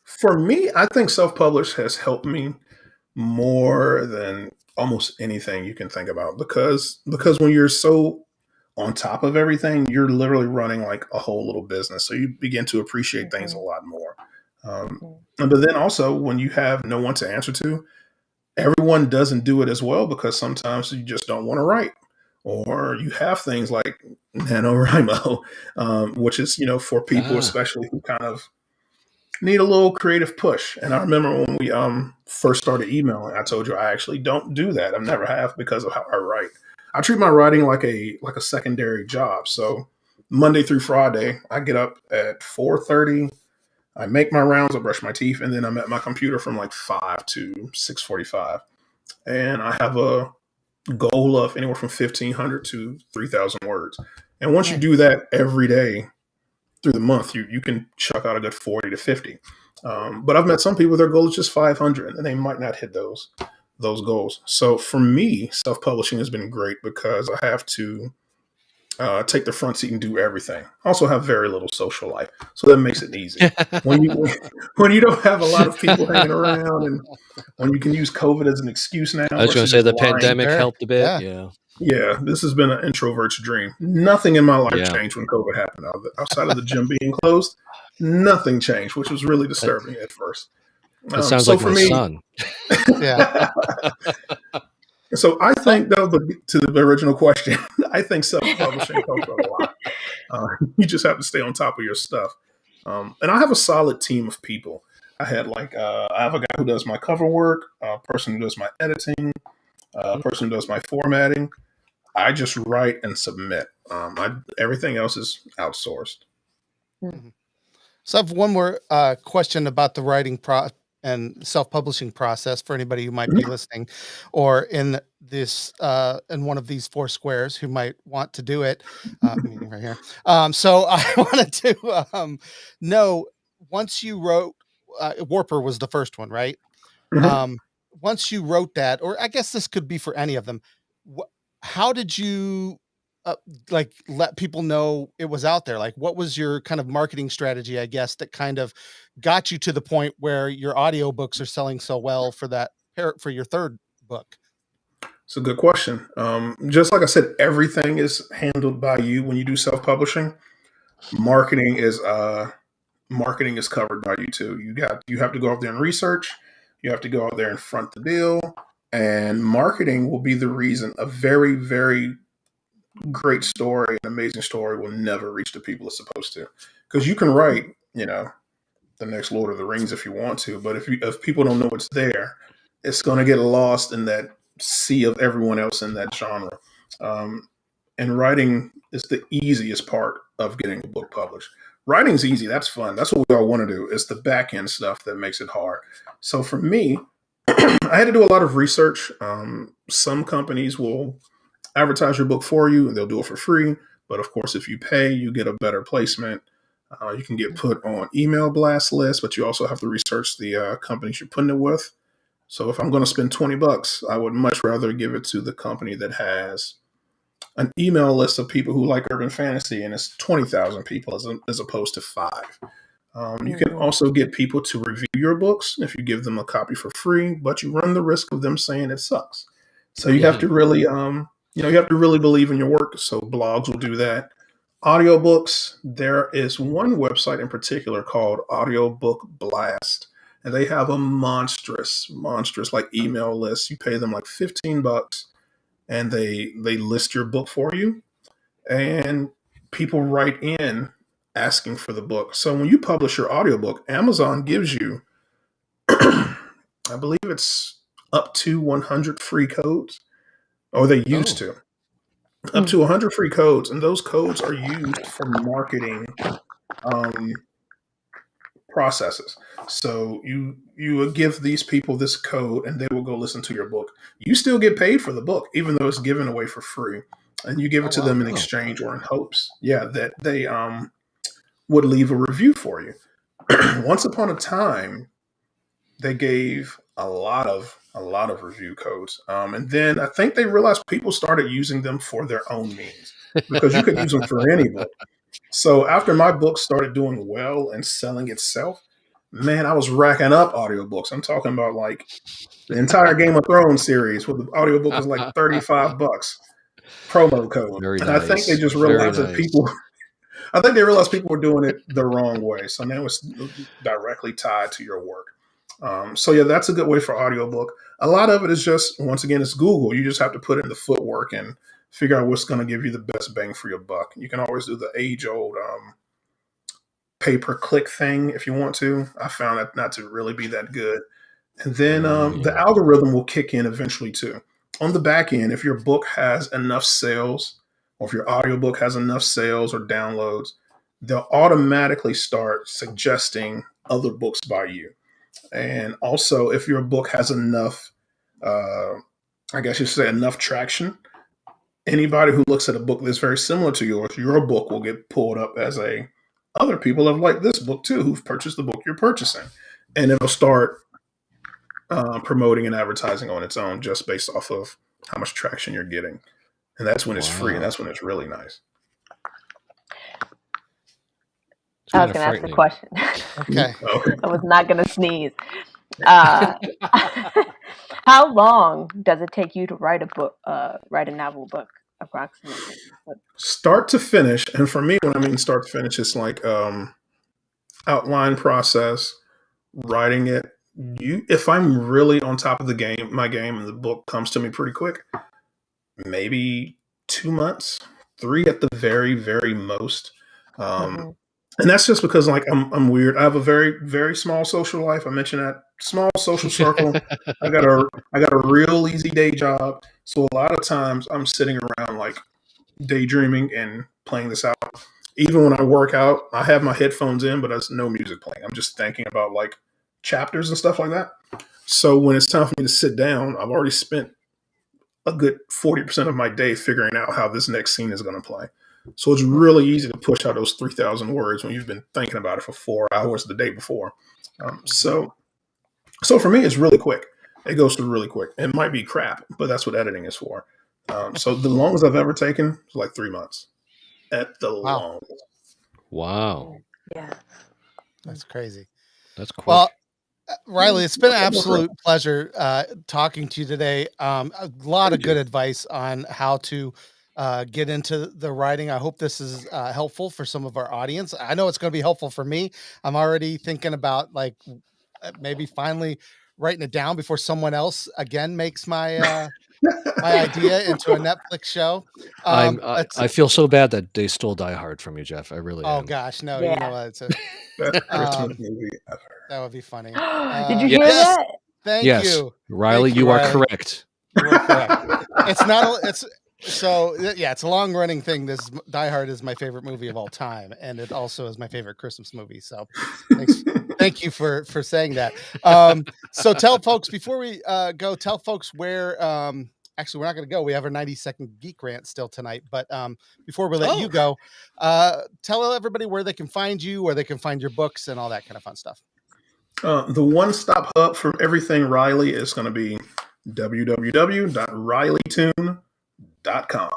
For me, I think self-publish has helped me more than almost anything you can think about, because when you're so on top of everything, you're literally running like a whole little business. So you begin to appreciate things a lot more. But then also when you have no one to answer to, everyone doesn't do it as well, because sometimes you just don't want to write, or you have things like NaNoWriMo, which is, for people especially who kind of need a little creative push. And I remember when we first started emailing, I told you I actually don't do that. I never have, because of how I write. I treat my writing like a secondary job. So Monday through Friday, I get up at 4:30. I make my rounds, I brush my teeth, and then I'm at my computer from like 5 to 6:45. And I have a goal of anywhere from 1,500 to 3,000 words. And once you do that every day through the month, you can chuck out a good 40 to 50. But I've met some people, their goal is just 500, and they might not hit those goals. So for me, self-publishing has been great because I have to take the front seat and do everything. I also have very little social life, so that makes it easy. When you don't have a lot of people hanging around, and when you can use COVID as an excuse now. I was going to say the pandemic helped a bit. Yeah, this has been an introvert's dream. Nothing in my life changed when COVID happened. Outside of the gym being closed, nothing changed, which was really disturbing at first. That sounds like my son. Yeah. So I think, though, to the original question, I think self-publishing helps a lot. You just have to stay on top of your stuff. And I have a solid team of people. I have a guy who does my cover work, a person who does my editing, a person who does my formatting. I just write and submit. Everything else is outsourced. Mm-hmm. So I have one more question about the writing and self-publishing process for anybody who might be listening, or in this in one of these 4 squares who might want to do it. Meaning right here. So I wanted to know, once you wrote Warper was the first one, right? Mm-hmm. Once you wrote that, or I guess this could be for any of them, how did you let people know it was out there? Like, what was your kind of marketing strategy, I guess, that kind of got you to the point where your audiobooks are selling so well for your third book? It's a good question. Just like I said, everything is handled by you when you do self-publishing. Marketing is covered by you too. You have to go out there and research. You have to go out there and front the bill, and marketing will be the reason a very, very great story, an amazing story will never reach the people it's supposed to. Because you can write, the next Lord of the Rings if you want to, but if people don't know it's there, it's going to get lost in that sea of everyone else in that genre. And writing is the easiest part of getting a book published. Writing's easy. That's fun. That's what we all want to do. It's the back end stuff that makes it hard. So for me, I had to do a lot of research. Some companies will advertise your book for you and they'll do it for free. But of course, if you pay, you get a better placement. You can get put on email blast lists, but you also have to research the companies you're putting it with. So if I'm going to spend $20, I would much rather give it to the company that has an email list of people who like urban fantasy, and it's 20,000 people as opposed to 5. You can also get people to review your books if you give them a copy for free, but you run the risk of them saying it sucks. So you have to really, you have to really believe in your work. So blogs will do that. Audiobooks, there is one website in particular called Audiobook Blast, and they have a monstrous like email list. You pay them like $15 and they list your book for you, and people write in asking for the book. So when you publish your audiobook, Amazon gives you I believe it's up to 100 free codes, or they used to. Up to 100 free codes, and those codes are used for marketing processes. So you would give these people this code, and they will go listen to your book. You still get paid for the book, even though it's given away for free, and you give it to them in exchange or in hopes, that they would leave a review for you. Once upon a time, they gave a lot of review codes, and then I think they realized people started using them for their own means, because you could use them for any book. So after my book started doing well and selling itself, man, I was racking up audiobooks. I'm talking about like the entire Game of Thrones series, where the audiobook was like $35 promo code. Very And I think they nice. just Very realized that nice. I think they realized people were doing it the wrong way. So now it's directly tied to your work. So yeah, that's a good way for audiobook. A lot of it is just, once again, it's Google. You just have to put in the footwork and figure out what's going to give you the best bang for your buck. You can always do the age-old pay-per-click thing if you want to. I found that not to really be that good. And then the algorithm will kick in eventually too. On the back end, if your book has enough sales, or if your audiobook has enough sales or downloads, they'll automatically start suggesting other books by you. And also, if your book has enough, I guess you should say, enough traction, anybody who looks at a book that's very similar to yours, your book will get pulled up as other people have liked this book too, who've purchased the book you're purchasing. And it'll start promoting and advertising on its own, just based off of how much traction you're getting. And that's when it's free, and that's when it's really nice. I was going to ask the question. Okay. I was not going to sneeze. How long does it take you to write a book, write a novel book, approximately? Start to finish, and for me, when I mean start to finish, it's like outline process, writing it. If I'm really on top of my game, and the book comes to me pretty quick, maybe 2 months, 3 at the very, very most. And that's just because, like, I'm weird. I have a very, very small social life. I mentioned that small social circle. I got a real easy day job. So a lot of times I'm sitting around like daydreaming and playing this out. Even when I work out, I have my headphones in, but there's no music playing. I'm just thinking about like chapters and stuff like that. So when it's time for me to sit down, I've already spent a good 40% of my day figuring out how this next scene is going to play. So it's really easy to push out those 3,000 words when you've been thinking about it for 4 hours the day before. So for me, it's really quick. It goes through really quick. It might be crap, but that's what editing is for. So the longest I've ever taken is like 3 months at the longest. Wow. Yeah. That's crazy. That's quick. Well, RealLY, it's been an absolute pleasure talking to you today. A lot of good advice on how to get into the writing. I hope this is helpful for some of our audience. I know it's going to be helpful for me. I'm already thinking about like maybe finally writing it down before someone else again makes my my idea into a Netflix show. I feel so bad that they stole Die Hard from you, Jeff. I really am. Oh gosh, no, Yeah. you know what? It's a Best Christmas movie ever. that would be funny. Did you hear yes, that? thank Yes, you. RealLY, Thank you, you are RealLY. correct. You are correct. It's not. It's so yeah. It's a long running thing. This Die Hard is my favorite movie of all time, and it also is my favorite Christmas movie. So, thank you for saying that. So tell folks before we go. Tell folks where. Actually, we're not going to go. We have our 90-second geek rant still tonight. But before we let you go, tell everybody where they can find you, where they can find your books, and all that kind of fun stuff. The one-stop hub for everything RealLY is going to be www.reillytune.com.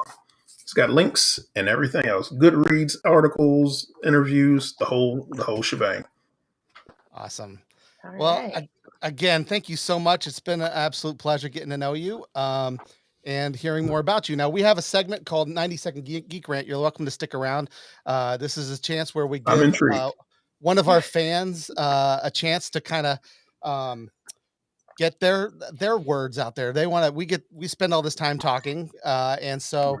It's got links and everything else: Goodreads, articles, interviews, the whole shebang. Awesome. All Well, right. again, thank you so much. It's been an absolute pleasure getting to know you and hearing more about you. Now, we have a segment called 90-Second Geek Rant. You're welcome to stick around. This is a chance where we I'm give intrigued. one of our fans a chance to kind of get their words out there. They want to. We spend all this time talking, and so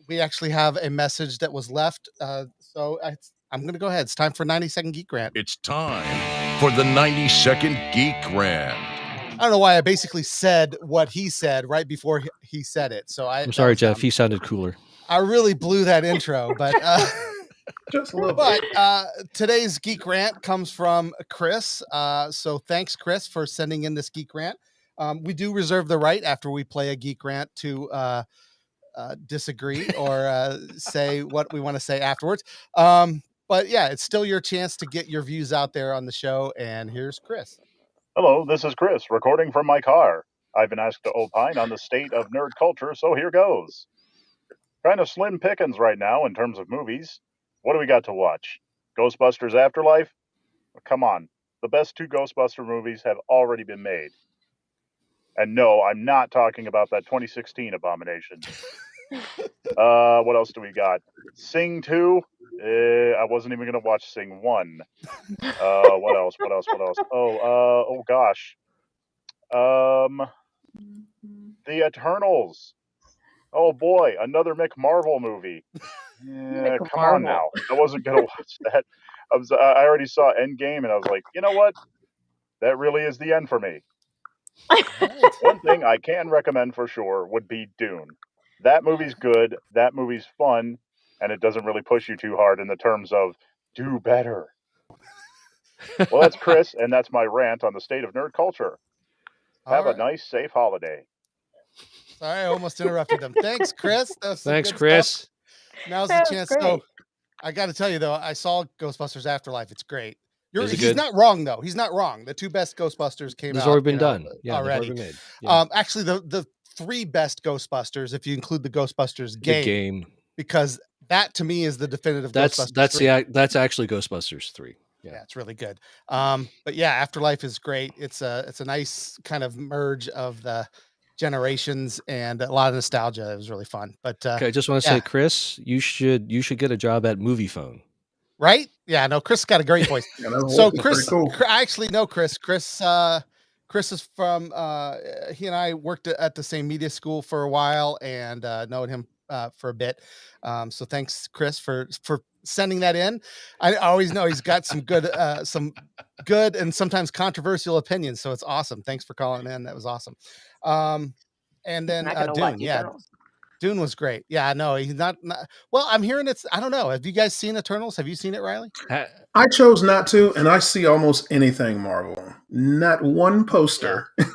we actually have a message that was left. I'm going to go ahead. It's time for 90-Second Geek Rant. It's time for the 90-Second Geek Rant. I don't know why I basically said what he said right before he said it. So I'm sorry, Jeff. He sounded cooler. I really blew that intro, but Just a little bit. Today's Geek Rant comes from Chris. So thanks, Chris, for sending in this Geek Rant. We do reserve the right after we play a Geek Rant to disagree or say what we want to say afterwards. But yeah, it's still your chance to get your views out there on the show. And here's Chris. Hello, this is Chris, recording from my car. I've been asked to opine on the state of nerd culture, so here goes. Kind of slim pickings right now in terms of movies. What do we got to watch? Ghostbusters Afterlife? Come on, the best 2 Ghostbuster movies have already been made. And no, I'm not talking about that 2016 abomination. What else do we got? Sing 2? I wasn't even going to watch Sing 1. What else? Oh gosh. The Eternals. Oh boy, another McMarvel movie. Yeah, come on now. I wasn't gonna watch that. I already saw Endgame, and I was like, you know what? That really is the end for me. One thing I can recommend for sure would be Dune. That movie's good. That movie's fun, and it doesn't really push you too hard in the terms of do better. Well, that's Chris, and that's my rant on the state of nerd culture. Have a nice, safe holiday. Sorry, I almost interrupted them. Thanks, Chris. Thanks, Chris. Stuff. Now's the chance. So I got to tell you, though, I saw Ghostbusters Afterlife. It's great. He's not wrong, though. He's not wrong. The 2 best Ghostbusters came out. It's already been done. Yeah, already. Been made. Yeah. Actually, the 3 best Ghostbusters, if you include the Ghostbusters game, because that to me is the definitive. Ghostbusters. That's actually Ghostbusters 3. Yeah, it's really good. But yeah, Afterlife is great. It's a nice kind of merge of the generations and a lot of nostalgia. It was really fun. But okay, I just want to say, Chris, you should get a job at Movie Phone. Right? Yeah, no, Chris got a great voice. So Chris, cool. I actually know Chris. Chris is from he and I worked at the same media school for a while and known him for a bit. So thanks, Chris, for sending that in. I always know he's got some good and sometimes controversial opinions. So it's awesome. Thanks for calling in. That was awesome. And then Dune, Dune was great. Yeah, no, he's not. Well, I'm hearing it's. I don't know. Have you guys seen Eternals? Have you seen it, Riley? I chose not to, and I see almost anything Marvel. Not one poster. Yeah.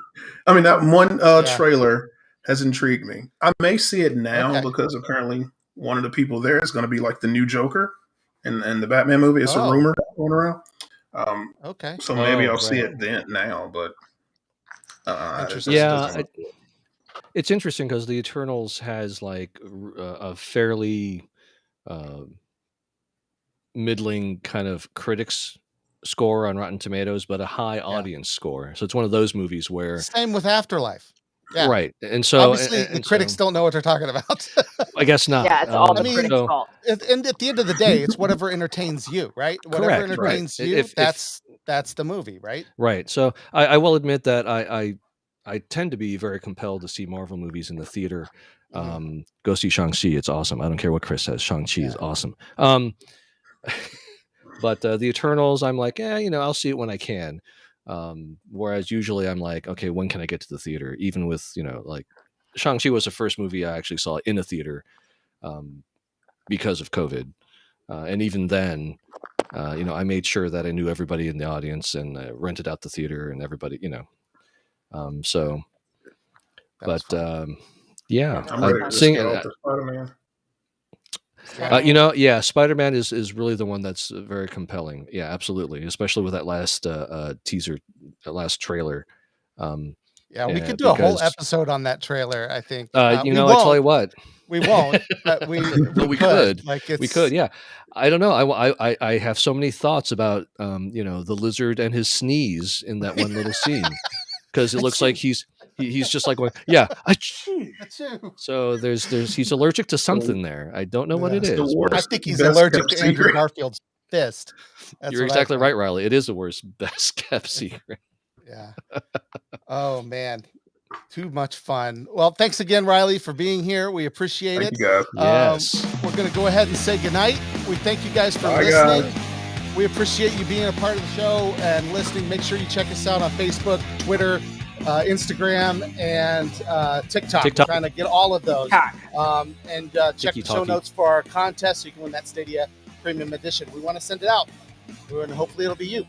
I mean, not one trailer has intrigued me. I may see it now because apparently one of the people there is going to be like the new Joker in the Batman movie. It's a rumor going around. So maybe I'll see it then now, but it's interesting because the Eternals has like a fairly middling kind of critics score on Rotten Tomatoes, but a high audience score. So it's one of those movies where same with Afterlife. Yeah. Right. And so obviously the critics don't know what they're talking about. I guess not. Yeah, it's all the critics' fault. And at the end of the day, it's whatever entertains you, right? Whatever entertains you, that's the movie, right? Right. So I will admit that I tend to be very compelled to see Marvel movies in the theater. Go see Shang-Chi. It's awesome. I don't care what Chris says. Shang-Chi is awesome. But the Eternals, I'm like, I'll see it when I can. Whereas usually I'm like, okay, when can I get to the theater? Even with, like Shang-Chi was the first movie I actually saw in a theater because of COVID. And even then, I made sure that I knew everybody in the audience and rented out the theater and everybody, so, but yeah, I'm ready to scale up to Spider-Man. Spider-Man is really the one that's very compelling. Yeah, absolutely. Especially with that last teaser, that last trailer. Yeah, we Yeah, could do a whole because episode on that trailer, I think. you We know, I tell you won't. what, We won't, but we we could. could, Like we could, it's yeah. I don't know. I have so many thoughts about you know, the lizard and his sneeze in that one little scene, because it looks like he's just like going, yeah, achoo. Achoo. So there's he's allergic to something there. I don't know what Yeah. it It's the is, I but worst, think he's best allergic kept to Andrew secret. Garfield's fist. That's you're what I exactly think. right, Riley. It is the worst, best kept secret. Yeah. Oh man. Too much fun. Well, thanks again, Riley, for being here. We appreciate Thank it. you guys. Yes. We're going to go ahead and say goodnight. We thank you guys for Bye, listening. guys. We appreciate you being a part of the show and listening. Make sure you check us out on Facebook, Twitter, Instagram, and TikTok. We're trying to get all of those. And check the show notes for our contest so you can win that Stadia Premium Edition. We want to send it out, and hopefully it'll be you.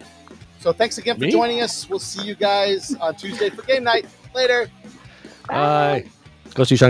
So thanks again for joining us. We'll see you guys on Tuesday for game night. Later. Bye. Go see